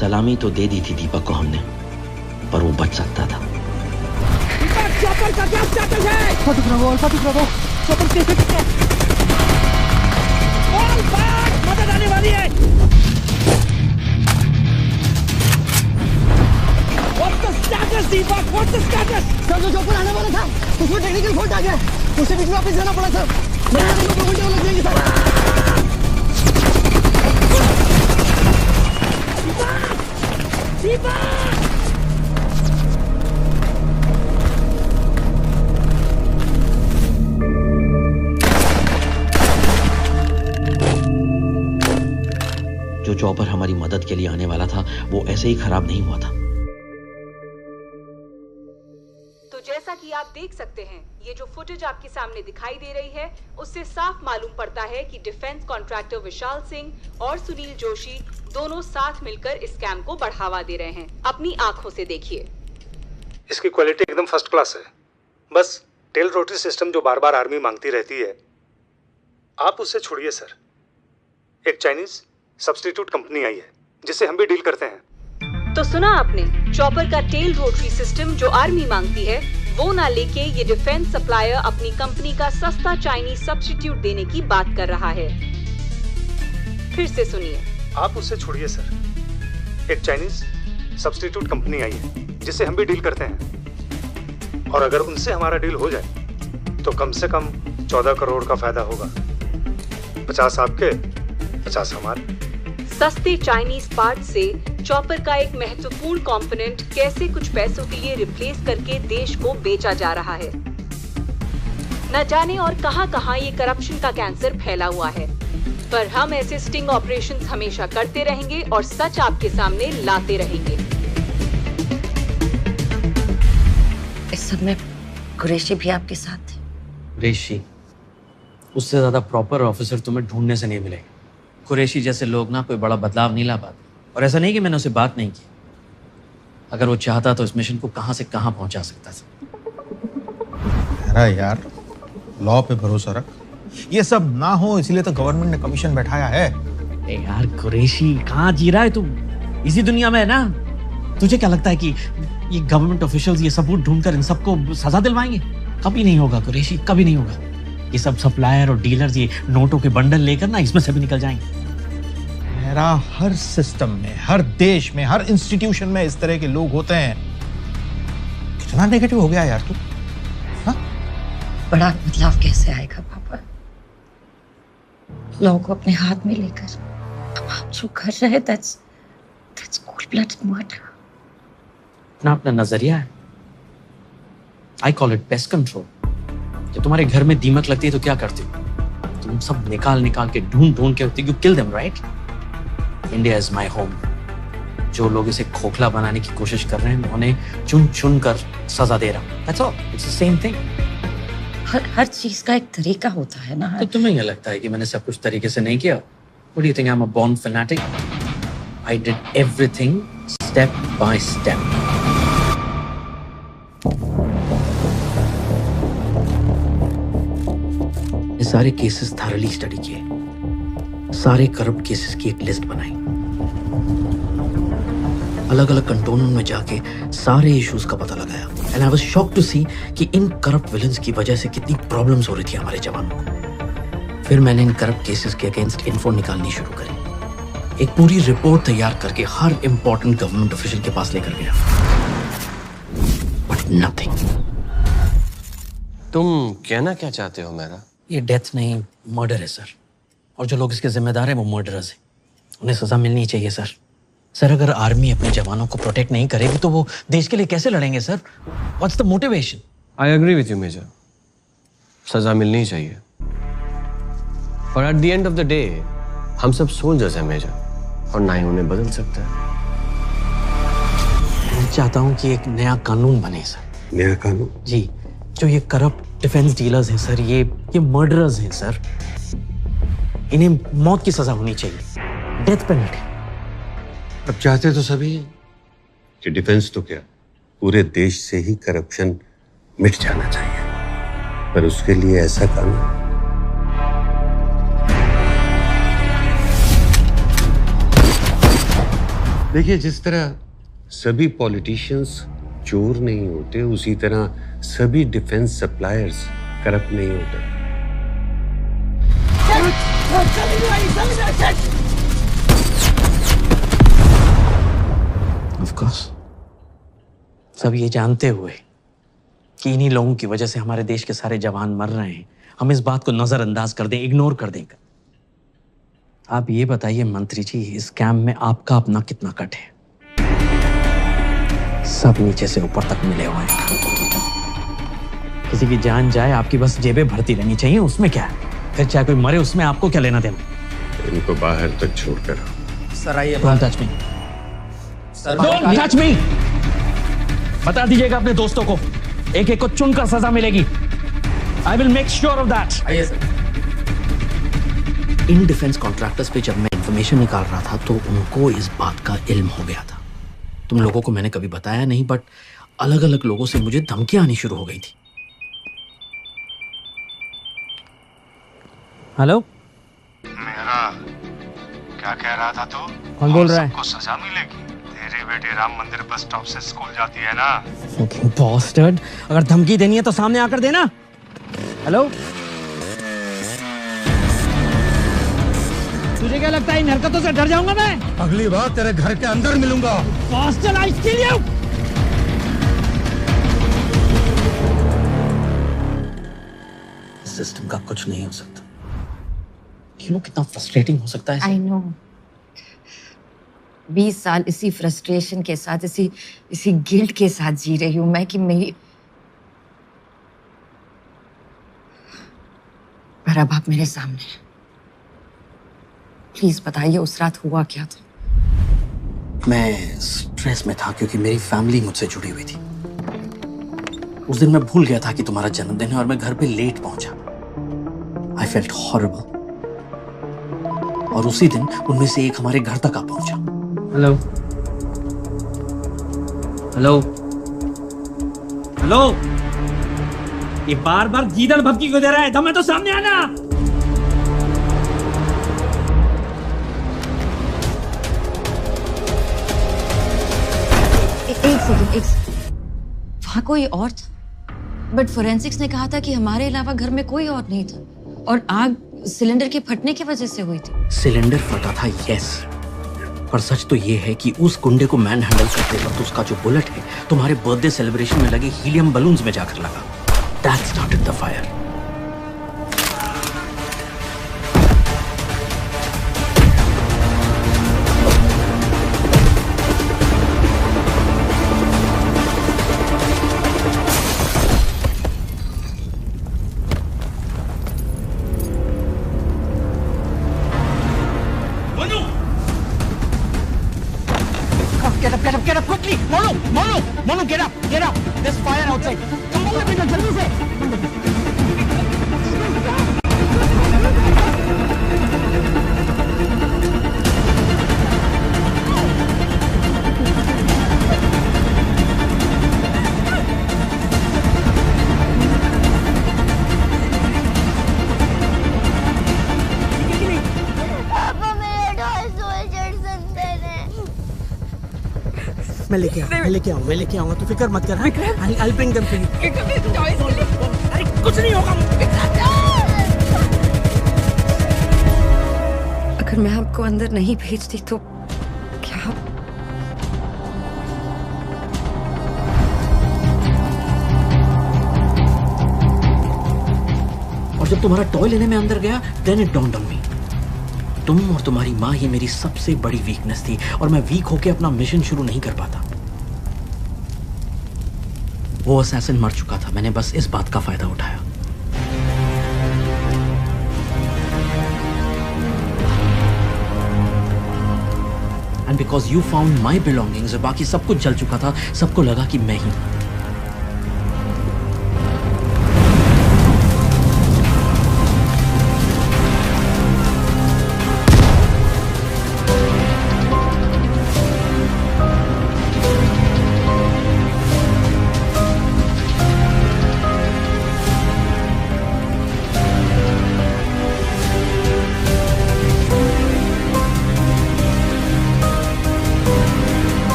सलामी तो दे दी थी दीपक को हमने, पर वो बच सकता था। चॉपर का क्या स्टेटस है? फटिक रहो, चॉपर कैसे है? ऑल बैक, मदद आने वाली है। What's the status, Deepak? What's the status? Sir जो चॉपर आने वाला था, उसमें टेक्निकल फॉल्ट आ गया। उसे बीच में वापस जाना पड़ा सर। मेरे को 2 घंटे लग जाएंगे सर। दीपक! जो चॉपर हमारी मदद के लिए आने वाला था वो ऐसे ही खराब नहीं हुआ था। तो तो जैसा कि आप देख सकते हैं, ये जो फुटेज आपके सामने दिखाई दे रही है, उससे साफ मालूम पड़ता है कि डिफेंस कॉन्ट्रैक्टर विशाल सिंह और सुनील जोशी दोनों साथ मिलकर इस स्कैम को बढ़ावा दे रहे हैं। अपनी आंखों से देखिए। इसकी क्वालिटी एकदम फर्स्ट क्लास है। बस टेल रोटरी सिस्टम जो बार बार आर्मी मांगती रहती है, आप उससे छोड़िए सर। एक चाइनीज सब्स्टिट्यूट कंपनी आई है जिससे हम भी डील करते हैं। तो सुना आपने, चॉपर का टेल रोटरी सिस्टम जो आर्मी मांगती है वो ना लेके ये डिफेंस सप्लायर अपनी कंपनी का सस्ता चाइनीज सब्स्टिट्यूट देने की बात कर रहा है। फिर से सुनिए। आप उससे छोड़िए सर। एक चाइनीज सब्स्टिट्यूट कंपनी आई है जिससे हम भी डील करते हैं, और अगर उनसे हमारा डील हो जाए तो कम से कम 14 करोड़ का फायदा होगा। 50 आपके, 50 हमारे। सस्ते चाइनीज पार्ट से चॉपर का एक महत्वपूर्ण कंपोनेंट कैसे कुछ पैसों के लिए रिप्लेस करके देश को बेचा जा रहा है। न जाने और कहां-कहां ये करप्शन का कैंसर फैला हुआ है, पर हम ऐसे स्टिंग ऑपरेशंस हमेशा करते रहेंगे और सच आपके सामने लाते रहेंगे। इस सब में कुरैशी भी आपके साथ थे। कुरैशी, उससे ज्यादा प्रॉपर ऑफिसर तुम्हें ढूंढने से नहीं मिलेगा। कुरैशी जैसे लोग ना कोई बड़ा बदलाव नहीं ला पाते। और ऐसा नहीं कि मैंने उसे बात नहीं की, अगर वो चाहता तो इस मिशन को कहां से कहां पहुंचा सकता था। अरे यार, लॉ पे भरोसा रख। ये सब ना हो इसलिए तो गवर्नमेंट ने कमीशन बैठाया है। यार कुरैशी कहाँ जी रहा है तू? इसी दुनिया में है ना? तुझे क्या लगता है कि ये गवर्नमेंट ऑफिशियल्स ये सबूत ढूंढकर इन सबको सजा दिलवाएंगे? कभी नहीं होगा कुरैशी, कभी नहीं होगा। ये सब सप्लायर और डीलर्स ये नोटों के बंडल लेकर ना इसमें से भी निकल जाएंगे। मेरा हर सिस्टम में, हर देश में, हर इंस्टीट्यूशन में इस तरह के लोग होते हैं। कितना नेगेटिव हो गया यार तू। बड़ा बदलाव कैसे आएगा पापा? लोगों को अपने हाथ में लेकर अब आप जो कर रहे हैं, that's cold-blooded murder। अपना अपना नजरिया है। I call it pest control। जब तुम्हारे घर में दीमक लगती है तो क्या करते हो? तुम सब निकाल के ढूंढ के you kill them, right? India is my home। जो लोग इसे खोखला बनाने की कोशिश कर रहे हैं, मैं उन्हें चुन कर सजा दे रहा हूँ। That's all। It's the same thing। हर चीज का एक तरीका होता है ना। तो तुम्हें क्या लगता है कि मैंने सब कुछ तरीके से नहीं किया? What do you think I'm a born fanatic? I did everything step by step। ये सारे केसेस थॉरली स्टडी किए, सारे करप्ट केसेस की एक लिस्ट बनाई, अलग अलग कंटोनमेंट में जाके सारे इश्यूज का पता लगाया। And I was shocked to see कि इन करप्ट विलन्स की वजह से कितनी प्रॉब्लम्स हो रही थी हमारे जवानों को। फिर मैंने इन करप्ट केसेस के अगेंस्ट इन्फो निकालनी शुरू करी। एक पूरी रिपोर्ट तैयार करके हर इंपॉर्टेंट गवर्नमेंट ऑफिशियल के पास लेकर गया, बट नथिंग। तुम कहना क्या चाहते हो मेरा? ये डेथ नहीं, मर्डर है सर। और जो लोग इसके जिम्मेदार हैं वो मर्डरर्स हैं। उन्हें सजा मिलनी चाहिए सर। सर, अगर आर्मी अपने जवानों को प्रोटेक्ट नहीं करेगी तो वो देश के लिए कैसे लड़ेंगे sir? What's the motivation? I agree with you major, सजा मिलनी चाहिए, और at the end of the day हम सब सोल्जर्स हैं मेजर, और ना ही उन्हें बदल सकता है। मैं चाहता हूँ कि एक नया कानून बने सर। नया कानून? जी, जो ये करप्ट डिफेंस डीलर्स हैं सर, ये मर्डरर्स हैं सर, इन्हें मौत की सजा होनी चाहिए, डेथ पेनल्टी। अब चाहते तो सभी हैं कि डिफेंस तो क्या पूरे देश से ही करप्शन मिट जाना चाहिए, पर उसके लिए ऐसा कानून। देखिए, जिस तरह सभी पॉलिटिशियंस चोर नहीं होते, उसी तरह सभी डिफेंस सप्लायर्स करप्ट नहीं होते। Of course। सब ये जानते हुए कि इन्हीं लोगों की वजह से हमारे देश के सारे जवान मर रहे हैं, हम इस बात को नजरअंदाज कर दें, इग्नोर कर दें। आप ये बताइए मंत्री जी, इस स्कैम में आपका अपना कितना कट है? सब नीचे से ऊपर तक मिले हुए हैं। किसी की जान जाए, आपकी बस जेबें भरती रहनी चाहिए, उसमें क्या है? फिर चाहे कोई मरे, उसमें आपको क्या लेना देना? इनको बाहर तक छोड़कर सर आइए। Don't touch me, don't touch me. बता दीजिएगा अपने दोस्तों को एक एक को चुनकर सजा मिलेगी। I will make sure of that. आइए सर। इन डिफेंस कॉन्ट्रैक्टर्स पे जब मैं इंफॉर्मेशन निकाल रहा था तो उनको इस बात का इल्म हो गया था। तुम लोगों को मैंने कभी बताया नहीं, बट अलग अलग लोगों से मुझे धमकियां आनी शुरू हो गई थी। हेलो, मेरा क्या कह रहा था तू? कौन बोल रहा है? सबको सजा मिलेगी। तेरे बेटे राम मंदिर बस स्टॉप से स्कूल जाती है ना। Fucking bastard! अगर धमकी देनी है तो सामने आकर देना। हेलो, तुझे क्या लगता है इन हरकतों से डर जाऊंगा मैं? अगली बार तेरे घर के अंदर मिलूंगा। Bastard, I kill you! System का कुछ नहीं हो सकता। You know कितना फ्रस्ट्रेटिंग हो सकता है। I know. 20 साल इसी फ्रस्ट्रेशन के साथ, इसी गिल्ट के साथ जी रही हूं मैं कि मेरी, पर अब आप मेरे सामने हैं। प्लीज बताइए उस रात हुआ क्या था? मैं स्ट्रेस में था क्योंकि मेरी फैमिली मुझसे जुड़ी हुई थी। उस दिन मैं भूल गया था कि तुम्हारा जन्मदिन है और मैं घर पे लेट पहुंचा। I felt horrible। और उसी दिन उनमें से एक हमारे घर तक आ पहुंचा। हेलो हेलो हेलो, ये बार बार गीदड़ भभकी क्यों दे रहा है? दम है तो सामने आना। एक सेकंड, वहां कोई और था, बट फोरेंसिक्स ने कहा था कि हमारे अलावा घर में कोई और नहीं था और आग सिलेंडर के फटने की वजह से हुई थी। सिलेंडर फटा था, यस, पर सच तो ये है कि उस गुंडे को मैन हैंडल करते वक्त उसका जो बुलेट है तुम्हारे बर्थडे सेलिब्रेशन में लगे हीलियम बलून्स में जाकर लगा। That started the fire। Get up quickly! Monu, get up! There's fire outside. Come on, बेटा, जल्दी से! मैं लेके आऊंगा, तू फिक्र मत कर। I'll bring them to you। अरे कुछ नहीं होगा। अगर मैं आपको अंदर नहीं भेजती तो क्या? और जब तुम्हारा टॉय लेने में अंदर गया, then it dawned on me। तुम और तुम्हारी माँ ही मेरी सबसे बड़ी वीकनेस थी और मैं वीक होके अपना मिशन शुरू नहीं कर पाता। वो असैसिन मर चुका था, मैंने बस इस बात का फायदा उठाया। And because you found my belongings, बाकी सब कुछ जल चुका था, सबको लगा कि मैं ही।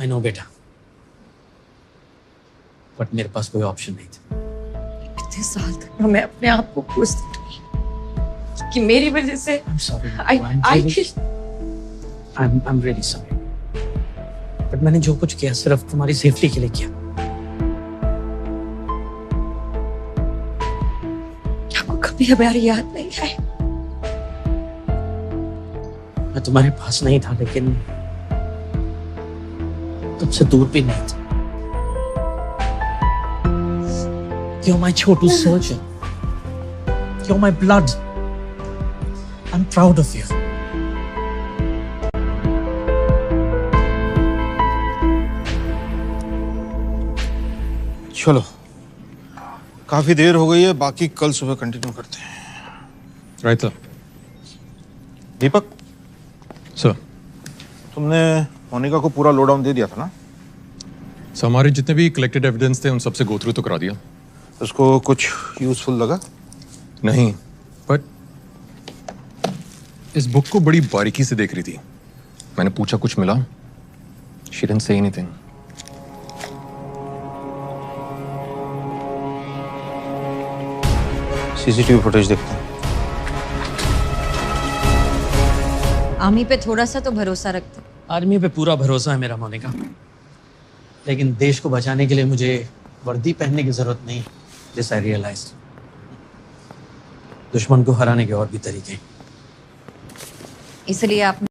आई नो बेटा, बट मेरे पास कोई ऑप्शन नहीं था। इतने साल तक मैं अपने आप को कोसती रही कि मेरी वजह से I'm really sorry। बट मैंने जो कुछ किया सिर्फ तुम्हारी सेफ्टी के लिए किया। आपको कभी हमारी याद नहीं आई? मैं तुम्हारे पास नहीं था, लेकिन तुमसे दूर भी नहीं था। You're my Chhotu surgeon। You're my blood। I'm proud of you। चलो काफी देर हो गई है, बाकी कल सुबह कंटिन्यू करते हैं। Right sir. दीपक सर, तुमने मोनिका को पूरा लोडाउन दे दिया था ना? सर हमारे जितने भी कलेक्टेड एविडेंस थे उन सबसे गो थ्रू तो करा दिया। उसको कुछ यूजफुल लगा? नहीं, बट इस बुक को बड़ी बारीकी से देख रही थी। मैंने पूछा कुछ मिला? She didn't say anything. CCTV footage देखते हैं। आर्मी पे थोड़ा सा तो भरोसा रखते। आर्मी पे पूरा भरोसा है मेरा मोनिका, लेकिन देश को बचाने के लिए मुझे वर्दी पहनने की जरूरत नहीं। This I realised. दुश्मन को हराने के और भी तरीके हैं। इसलिए आप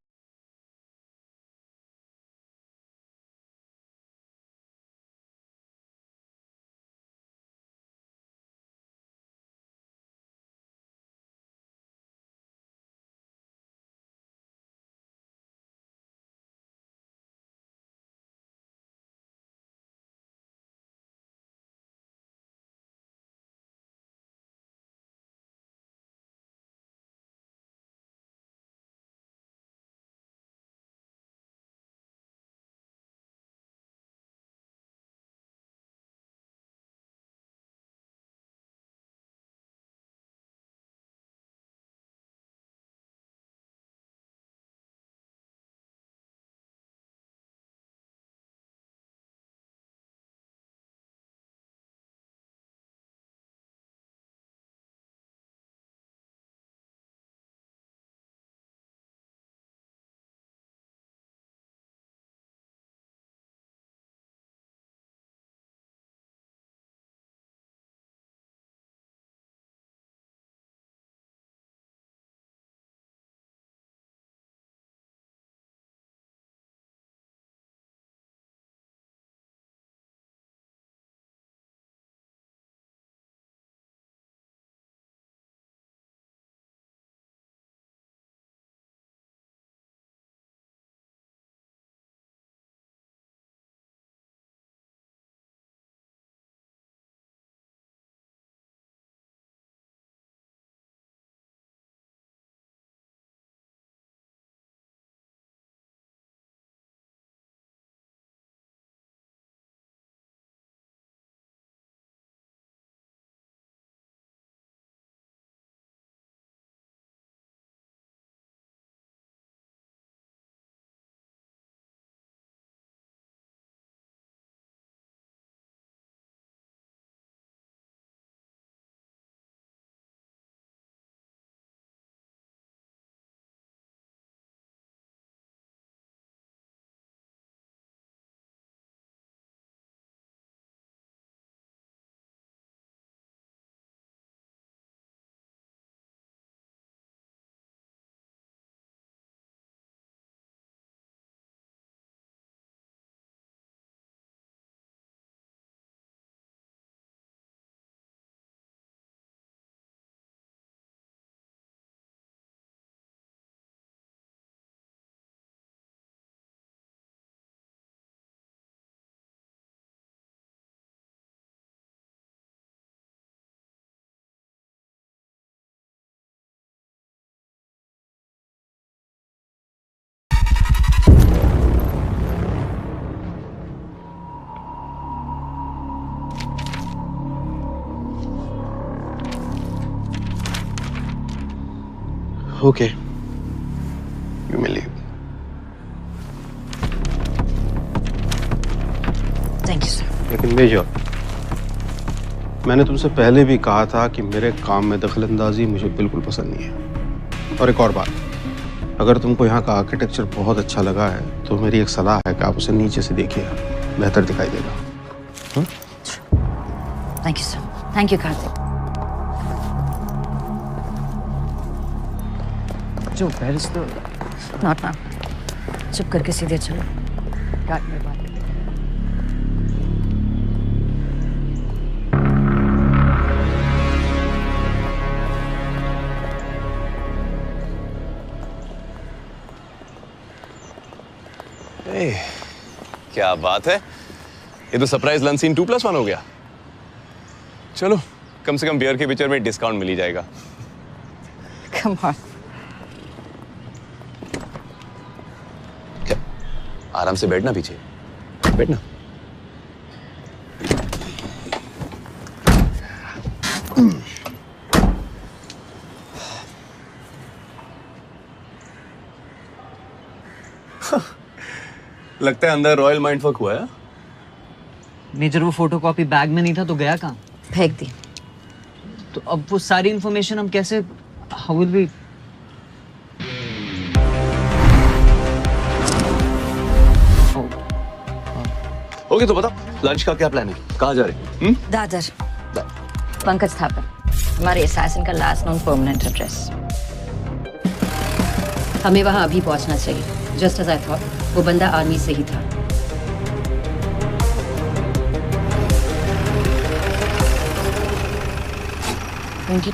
Okay, you may leave. Thank you sir. लेकिन मेजर, मैंने तुमसे पहले भी कहा था कि मेरे काम में दखलंदाजी मुझे बिल्कुल पसंद नहीं है। और एक और बात, अगर तुमको यहाँ का आर्किटेक्चर बहुत अच्छा लगा है तो मेरी एक सलाह है कि आप उसे नीचे से देखिएगा, बेहतर दिखाई देगा। Thank you sir. Thank you Kartik. जो पेरिस तो नॉट ना, चुप करके सीधे चलो। काट मेरी बात। क्या बात है, ये तो सरप्राइज लंच सीन 2+1 हो गया। चलो कम से कम बियर के पिक्चर में डिस्काउंट मिल ही जाएगा। Come on. क्या आराम से बैठना, पीछे बैठना। लगता है अंदर रॉयल माइंड फक हुआ है। मेजर वो फोटोकॉपी बैग में नहीं था तो गया कहाँ? फेंक दी। तो अब वो सारी इंफॉर्मेशन हम कैसे, हाउ विल वी? ओके तो बता लंच का क्या प्लान है, कहाँ जा रहे? दादर। पंकज थापर, हमारे असैसिन का लास्ट नोन परमानेंट एड्रेस। हमें वहां अभी पहुंचना चाहिए। जस्ट एज आई थॉट, वो बंदा आर्मी से ही था।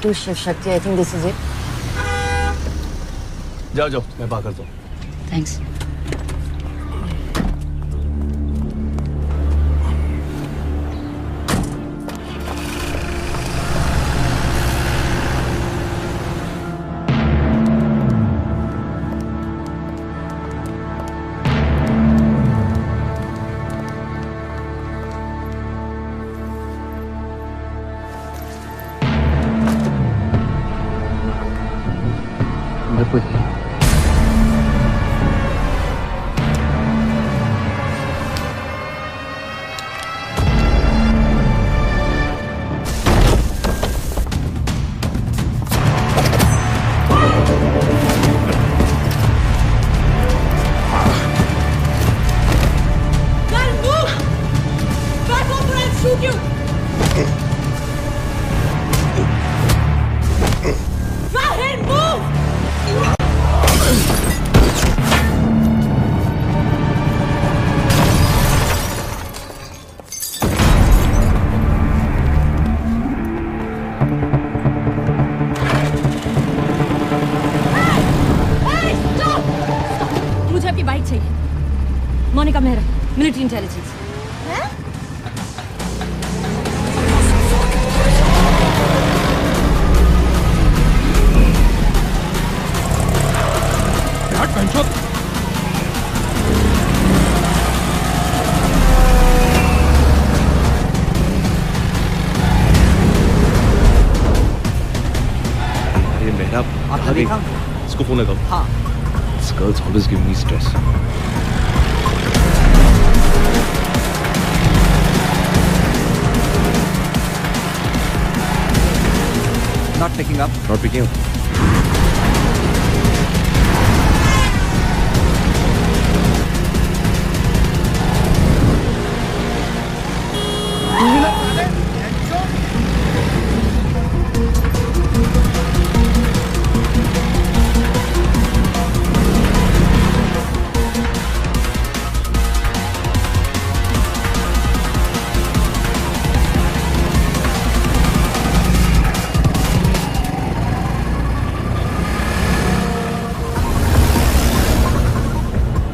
Shiv Shakti, I think this is it. जाओ जाओ, मैं बात करता हूँ। Thanks. Monika Mehra, military intelligence. अरे मेहरा, आपने देखा? इसको फोन लगाओ। हाँ। This girl's always giving me stress. Not picking up. Not picking up.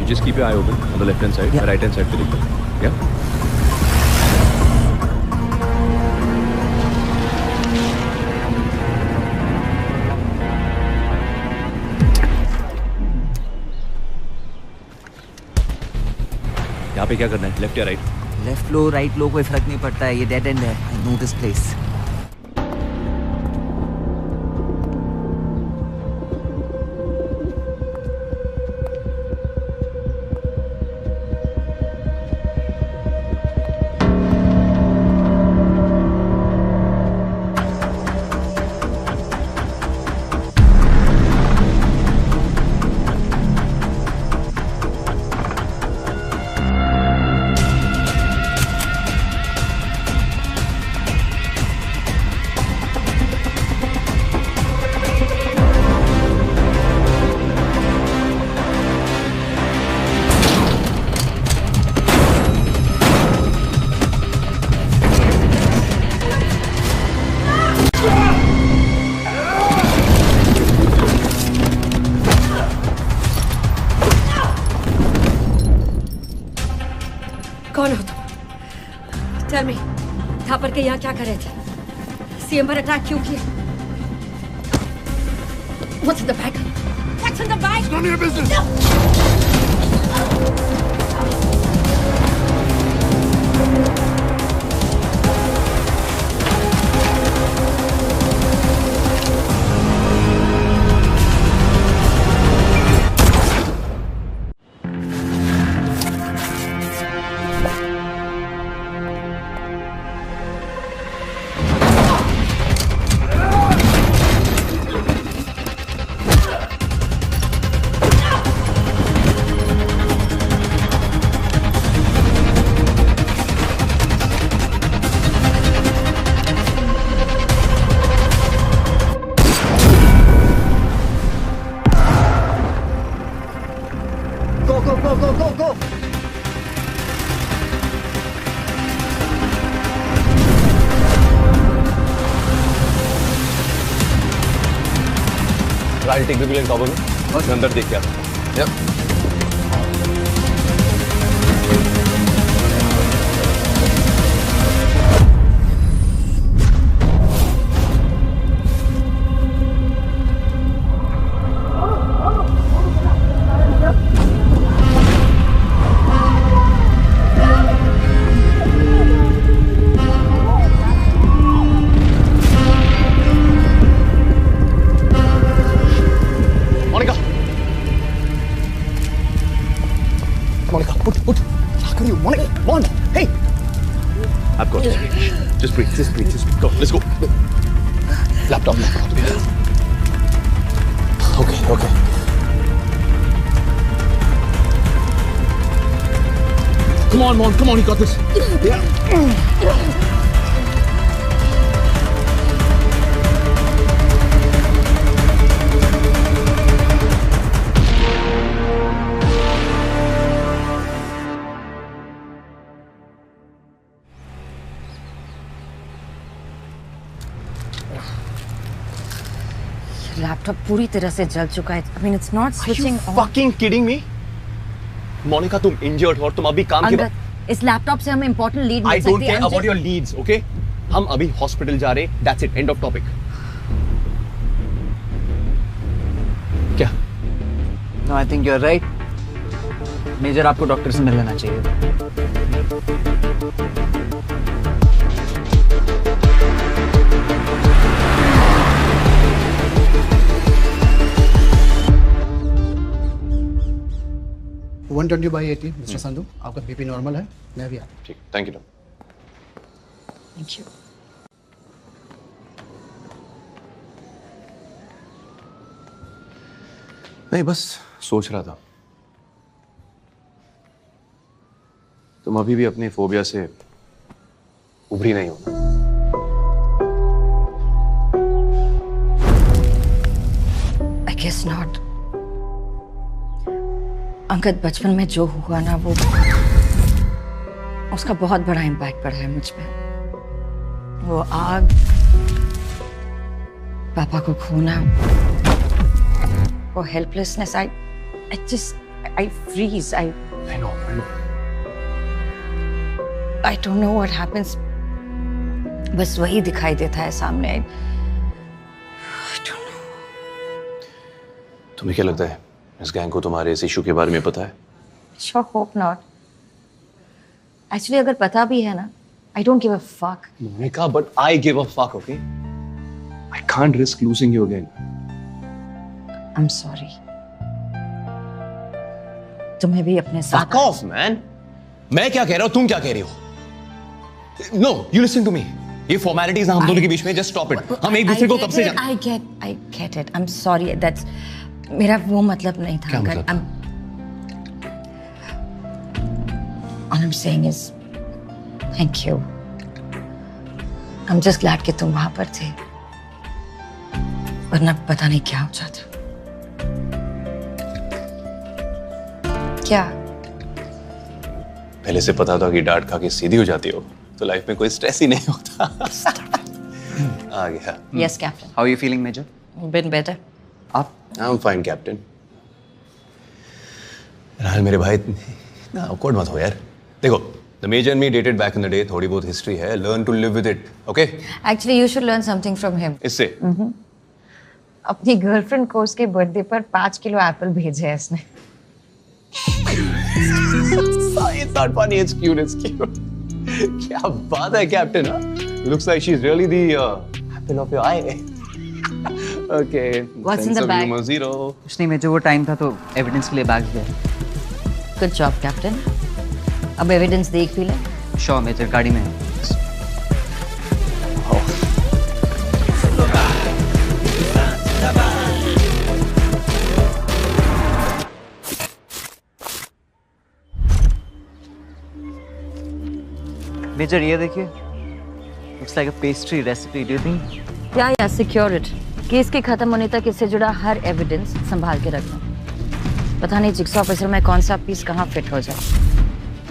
Just keep your eye open on the left hand side, right hand side पे देखो, yeah? यहाँ पे क्या करना है, लेफ्ट या राइट? लेफ्ट लो राइट लो कोई फर्क नहीं पड़ता है, ये डेड एंड है। I know this place. कौन हो तुम? Tell me, थापर के यहाँ क्या कर रहे थे? सीएम पर अटैक क्यों किया? What's in the bag? What's in the bag? It's none of your business. Go! I'll take the wheel and cover me. मैं अंदर देख के आता हूँ। Yep. I've got this. Just breathe. Go, let's go. Laptop. Okay. Come on, you got this. Yeah. Laptop पूरी तरह से जल चुका है। I mean, it's not switching on. Fucking kidding me? Monika, तुम इंजर्ड हो और तुम अभी काम के इस लैपटॉप से हमें इंपॉर्टेंट लीड मिल सकती है। I don't care about your leads, okay? हम अभी हॉस्पिटल जा रहे हैं। That's it. End of topic. क्या? No, I think you're right. Major आपको डॉक्टर से मिल लेना चाहिए। वन 120/80 मिस्टर संधू, आपका बीपी नॉर्मल है। मैं भी आ ठीक, थैंक यू। Thank you. नहीं, बस सोच रहा था तुम अभी भी अपनी फोबिया से उभरी नहीं हो। I guess not. अंगद, बचपन में जो हुआ ना, वो उसका बहुत बड़ा इम्पैक्ट पड़ा है मुझ पे। वो आग, पापा को खोना, वो helplessness, I freeze. I know. I don't know what happens. बस वही दिखाई देता है सामने। I don't know. तुम्हें क्या लगता है इस गैंग को तुम्हारे इस इशू के बारे में पता है? Sure hope not. Actually, अगर पता भी है ना, I don't give a fuck. Monica, but I give a fuck, okay? I can't risk losing you again. I'm sorry. तुम्हें भी अपने साथ। Fuck off, man. मैं क्या कह रहा हूँ, तुम क्या कह रही हो? No, you listen to me. ये formalities ना हम दोनों के बीच में, just stop it. हम एक दूसरे को कब से I get it. I'm sorry. That's मेरा वो मतलब नहीं था। क्या मतलब? All I'm saying is thank you. I'm just glad कि तुम वहां पर थे, वरना पता नहीं क्या हो जाता। क्या? पहले से पता था कि डांट खा के सीधी हो जाती हो, तो लाइफ में कोई स्ट्रेस ही नहीं होता। आ गया। Yes, Captain. How are you feeling, Major? Been better. आप? I'm fine, Captain. राहुल मेरे भाई, इतना awkward मत हो यार। देखो, The Major and me dated back in the day. थोड़ी बहुत history है. Learn to live with it. Okay? Actually, you should learn something from him. इससे? अपनी गर्लफ्रेंड को उसके बर्थडे पर 5 किलो एप्पल भेजे हैं इसने. It's not funny. It's cute. It's cute. क्या बात है captain? Looks like she's really the apple of your eye. Okay. What's in the bag? Humor zero. कुछ नहीं मेजर, वो टाइम था तो एविडेंस के लिए बैग दिया. Good job, captain. अब एविडेंस देख भी ले. श्योर मेजर, गाड़ी में है. मेजर ये देखिए, looks like a pastry recipe. Do you think? या सिक्योर इट. केस के खत्म होने तक इससे जुड़ा हर एविडेंस संभाल के रखना. पता नहीं जिक्सॉ पजल में कौन सा पीस कहाँ फिट हो जाए.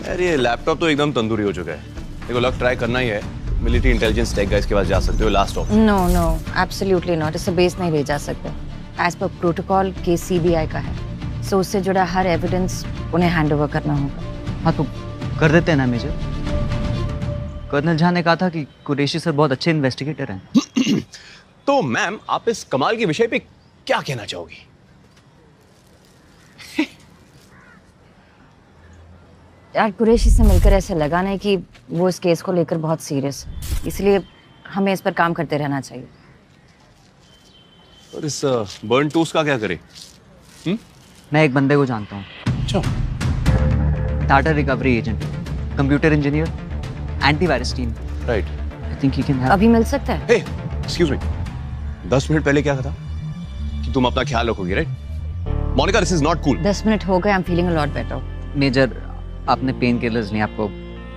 यार ये लैपटॉप तो एकदम तंदूरी हो चुका है. देखो लक ट्राई करना ही है. मिलिट्री इंटेलिजेंस टेक गाइस के पास जा सकते हो, last option. No absolutely not. इसे बेस नहीं ले जा सकते. As per protocol case CBI का है, सो उससे जुड़ा हर एविडेंस उन्हें हैंडओवर करना होगा. हाँ तो कर देते हैं ना मेजर. कर्नल झा ने कहा था कि कुरैशी सर बहुत अच्छे इन्वेस्टिगेटर हैं. तो मैम आप इस कमाल के विषय पे क्या कहना चाहोगी? यार कुरैशी से मिलकर ऐसे लगा नहीं कि वो इस केस को लेकर बहुत सीरियस, इसलिए हमें इस पर काम करते रहना चाहिए. और इस बर्न टोस्ट का क्या करें? मैं एक बंदे को जानता हूँ. अच्छा. Tata recovery agent, computer engineer, antivirus team. Right. I think he can help. अभी मिल सकता है? हे, एक्सक्यूज मी. 10 मिनट पहले क्या कहा था कि तुम अपना ख्याल रखोगे, right? Monika, this is not cool. 10 minute हो गए. I am feeling a lot better. Major, आपने पेन किलर्स नहीं, आपको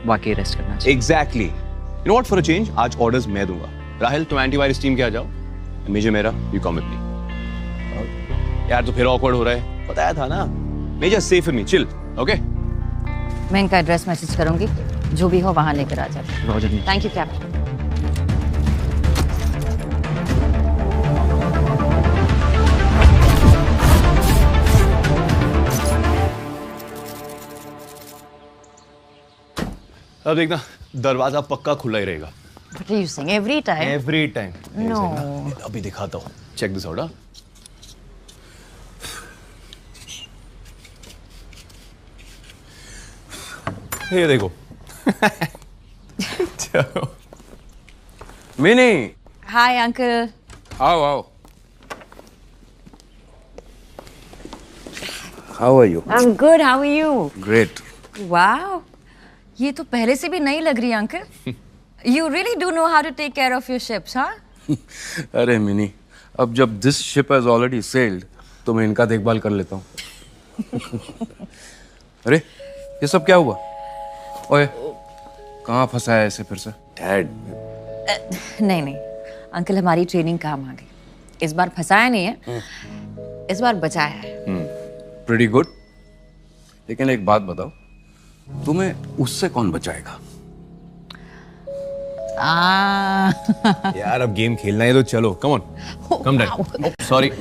वाकई रेस्ट करना चाहिए. Exactly. You know what, for a change आज ऑर्डर्स मैं दूंगा. राहिल तुम एंटीवायरस टीम के आ जाओ. मेजर मेरा, यू कम विद मी. यार तो फिर ऑकवर्ड हो रहा है. बताया था ना. Major safe with me, chill. Okay? मैं इनका एड्रेस मैसेज करूंगी, जो भी हो वहां लेकर आ जाते. रॉजर. Thank you captain. अब देखना दरवाजा पक्का खुला ही रहेगा. What are you saying? Every time? Every time. No. अभी दिखाता हूँ. Check this out. ये देखो. चलो. Mini. Hi, uncle. How? How are you? I'm good. How are you? Great. Wow. ये तो पहले से भी नहीं लग रही uncle. You really do know how to take care of your ships, huh? अरे मिनी, अब जब this ship has already sailed, तो मैं इनका देखभाल कर लेता हूँ. अरे ये सब क्या हुआ? ओए, कहाँ फंसा है ऐसे फिर से? Dad. नहीं अंकल, हमारी ट्रेनिंग काम आ गई. इस बार फंसाया नहीं है, इस बार बचाया है. Pretty good. लेकिन एक बात बताओ, तुम्हें उससे कौन बचाएगा? यार अब गेम खेलना है तो चलो. Come on. Come dad. Sorry.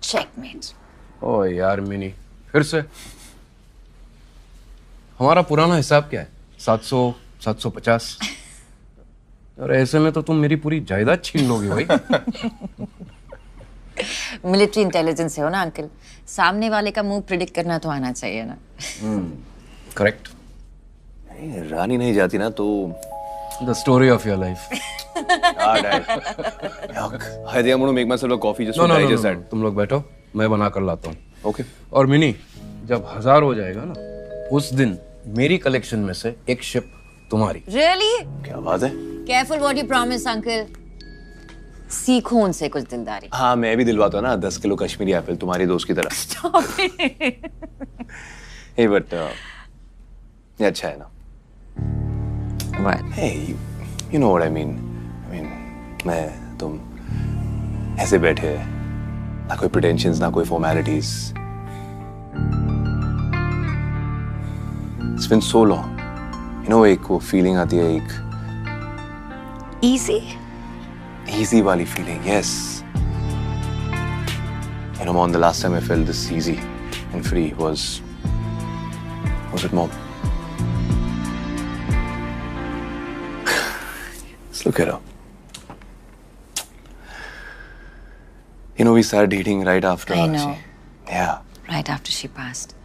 Checkmate. ओ यार मिनी, फिर से? हमारा पुराना हिसाब क्या है? 700, 750. और ऐसे में तो तुम मेरी पूरी जायदाद छीन लोगे भाई. मिलिट्री इंटेलिजेंस है हो ना अंकल, सामने वाले का मूव प्रिडिक्ट करना तो आना चाहिए ना. करेक्ट. रानी नहीं जाती ना तो. The story of your life. I want to make myself a coffee just to digest that. तुम लोग बैठो, मैं बना कर लाता हूँ. Okay. और मिनी, जब 1000 हो जाएगा ना, उस दिन मेरी कलेक्शन में से एक शिप तुम्हारी. Really? क्या बात है? Careful what you promise, uncle. सीखो उनसे कुछ दिलदारी. हाँ मैं भी दिलवाता हूँ ना 10 किलो कश्मीरी एप्पल तुम्हारी दोस्त की तरह. Stop it. Hey but ये अच्छा है ना. What? Hey, you know what I mean. मैं तुम ऐसे बैठे ना कोई प्रिटेंशंस, ना कोई formalities. It's been so long. You know, एक वो फीलिंग आती है, एक easy वाली feeling. Yes. You know, Mom, the last time I felt this easy and free was it Mom? Let's look at her. You know, we started dating right after. I know. Yeah. Right after she passed.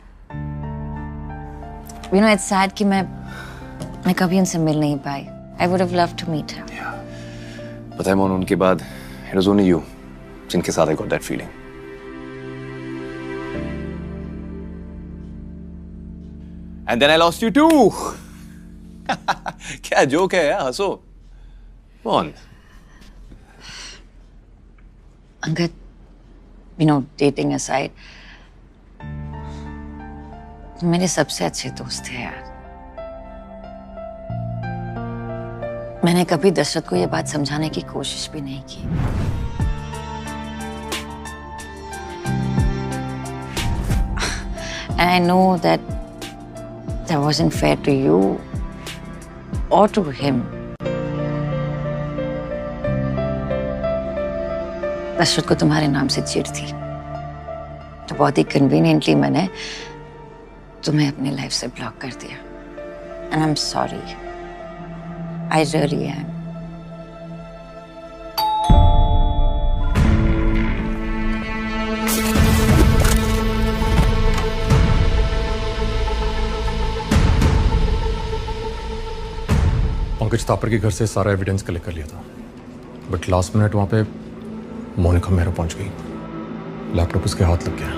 You know, it's sad कि मैं कभी उनसे मिल नहीं पाई. I would have loved to meet her. Yeah. पता है Mom, उनके बाद it was only you जिनके साथ I got that feeling. And then I lost you too. क्या जोक है यार, हंसो. Come on. Angad, you know, dating aside, मेरे सबसे अच्छे दोस्त थे यार. मैंने कभी दशरथ को ये बात समझाने की कोशिश भी नहीं की. And I know that wasn't fair to you or to him. Dasharath को तुम्हारे नाम से चिढ़ थी, तो बहुत ही कन्वीनियंटली मैंने तुम्हें अपनी लाइफ से ब्लॉक कर दिया. And I'm sorry. I really am. Pankaj तापर के घर से सारा एविडेंस कलेक्ट कर लिया था, बट लास्ट मिनट वहां पे मोनिका मेहरा पहुंच गई. लैपटॉप उसके हाथ लग गया.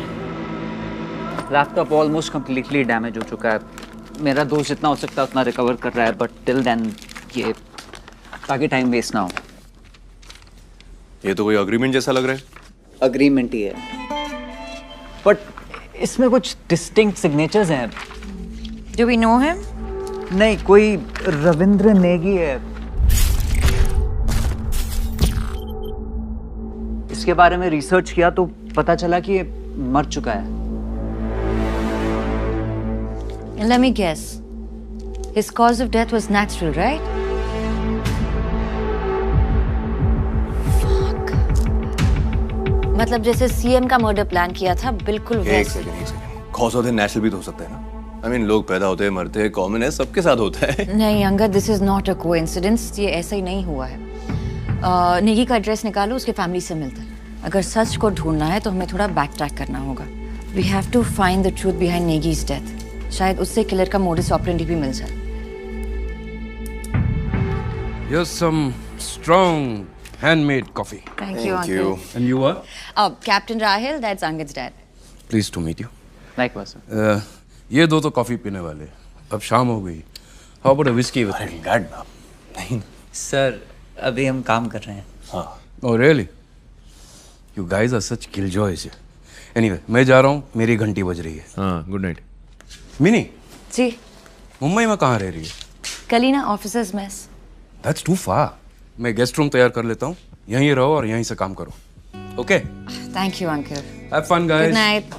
लैपटॉप ऑलमोस्ट कंप्लीटली डैमेज हो चुका है. मेरा दोस्त जितना हो सकता है उतना रिकवर कर रहा है, बट टिल देन ये ताकि टाइम वेस्ट ना हो. ये तो कोई अग्रीमेंट जैसा लग रहा है. अग्रीमेंट ही है, बट इसमें कुछ डिस्टिंक्ट सिग्नेचर्स हैं. Do we know him? नहीं, कोई रविंद्र नेगी है. इसके बारे में रिसर्च किया तो पता चला कि ये मर चुका है. And let me guess. His cause of death was natural, right? Fuck. मतलब जैसे सीएम का मर्डर प्लान किया था, बिल्कुल वैसे. एक second. Cause of death natural भी तो हो सकता है ना. I mean, लोग पैदा होते हैं, मरते हैं, कॉमन है, सबके साथ होता है. नहीं Angad, this is not a coincidence. ये ऐसा ही नहीं हुआ है. नेगी का एड्रेस निकालो, उसके फैमिली से मिलते हैं. अगर सच को ढूंढना है तो हमें थोड़ा बैक ट्रैक करना होगा. We have to find the truth behind Negi's death. शायद उससे किलर का मोडिस ऑपरेंडी भी मिल जाए. Here's some strong handmade coffee. Thank you, uncle. And you are? Captain Rahil, that's Anged's dad. Pleased to meet you. Likewise, sir. ये दो तो coffee पीने वाले. अब शाम हो गई. How about a whiskey with me? God, नहीं. सर, अभी हम काम कर रहे हैं. हाँ. Oh really? You guys are such killjoys. Anyway, मैं जा रहा हूँ. मेरी घंटी बज रही है. हाँ, good night. मिनी. जी. मुंबई में कहाँ रह रही है? Kalina officers mess. That's too far. मैं गेस्ट रूम तैयार कर लेता हूँ. यहीं रहो और यहीं से काम करो. Okay? Thank you, uncle. Have fun, guys. Good night.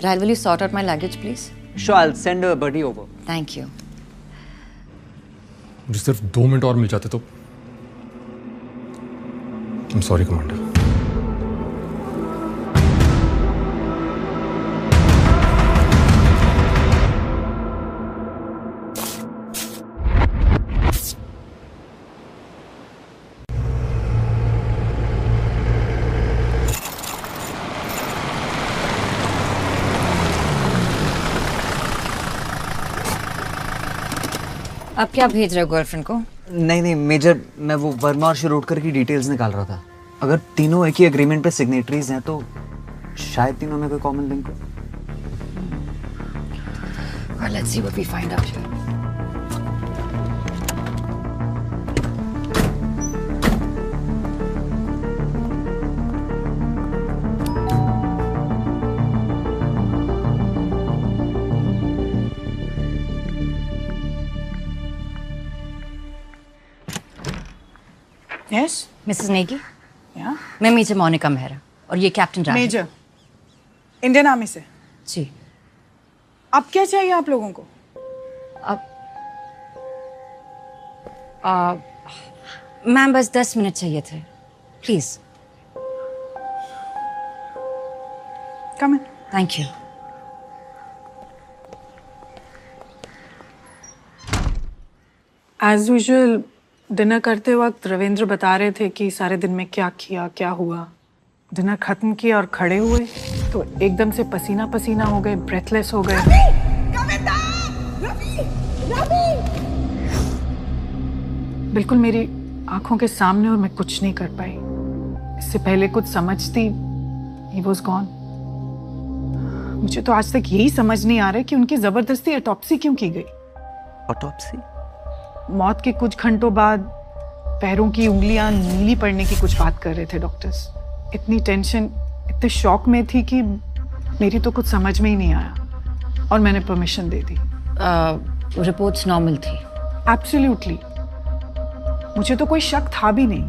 Rahil, will you sort out my luggage, please? Sure, I'll send a buddy over. Thank you. मुझे सिर्फ 2 मिनट और मिल जाते तो. I'm sorry, Commander. अब क्या भेज रहे हो गर्लफ्रेंड को? नहीं मेजर, मैं वो वर्मा और शिरोडकर की डिटेल्स निकाल रहा था. अगर तीनों एक ही एग्रीमेंट पे सिग्नेटरीज हैं तो शायद तीनों में कोई कॉमन लिंक हो. Well, let's see what we find out here. Yes? Mrs. Negi? Yeah? मैं मीचे मोनिका मेहरा. और ये captain Rahul. Major, Indian army से। जी। अब क्या चाहिए आप लोगों को? मैम बस 10 मिनट चाहिए थे, please. Come in. Thank you. As usual dinner करते वक्त रविंद्र बता रहे थे कि सारे दिन में क्या किया, क्या हुआ। डिनर खत्म किया और खड़े हुए तो एकदम से पसीना पसीना हो गए, ब्रेथलेस हो गए। बिल्कुल मेरी आंखों के सामने, और मैं कुछ नहीं कर पाई। इससे पहले कुछ समझती, he was gone। मुझे तो आज तक यही समझ नहीं आ रहा कि उनकी जबरदस्ती ऑटोप्सी क्यों की गई। ऑटोप्सी? मौत के कुछ घंटों बाद पैरों की उंगलियां नीली पड़ने की कुछ बात कर रहे थे डॉक्टर्स। इतनी टेंशन, इतने शॉक में थी कि मेरी तो कुछ समझ में ही नहीं आया और मैंने परमिशन दे दी। रिपोर्ट्स नॉर्मल थी। एब्सोल्युटली, मुझे तो कोई शक था भी नहीं।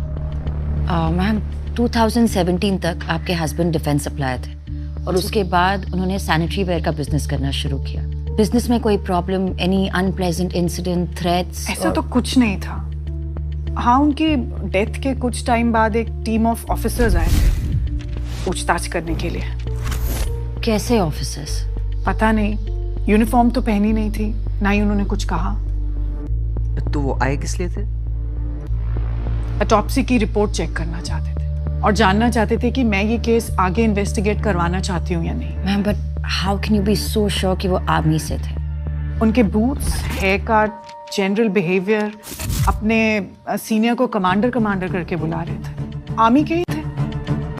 मैम 2017 तक आपके हस्बैंड डिफेंस सप्लायर थे और उसके बाद उन्होंने सैनिटरी वेयर का बिजनेस करना शुरू किया। बिजनेस में कोई problem, any unpleasant incident, threats? ऐसा तो कुछ नहीं था। हाँ, उनकी डेथ के कुछ टाइम बाद एक टीम ऑफ ऑफिसर्स आए थे पूछताछ करने के लिए। कैसे ऑफिसर्स? पता नहीं, यूनिफॉर्म तो पहनी नहीं थी, ना ही उन्होंने कुछ कहा। तो वो आए किस लिए थे? ऑटोप्सी की रिपोर्ट चेक करना चाहते थे और जानना चाहते थे कि मैं ये केस आगे इन्वेस्टिगेट करवाना चाहती हूँ या नहीं। Ma'am but how can you be so sure कि वो आर्मी से थे? उनके boots, hair cut, general behaviour, अपने सीनियर को कमांडर करके बुला रहे थे। आर्मी के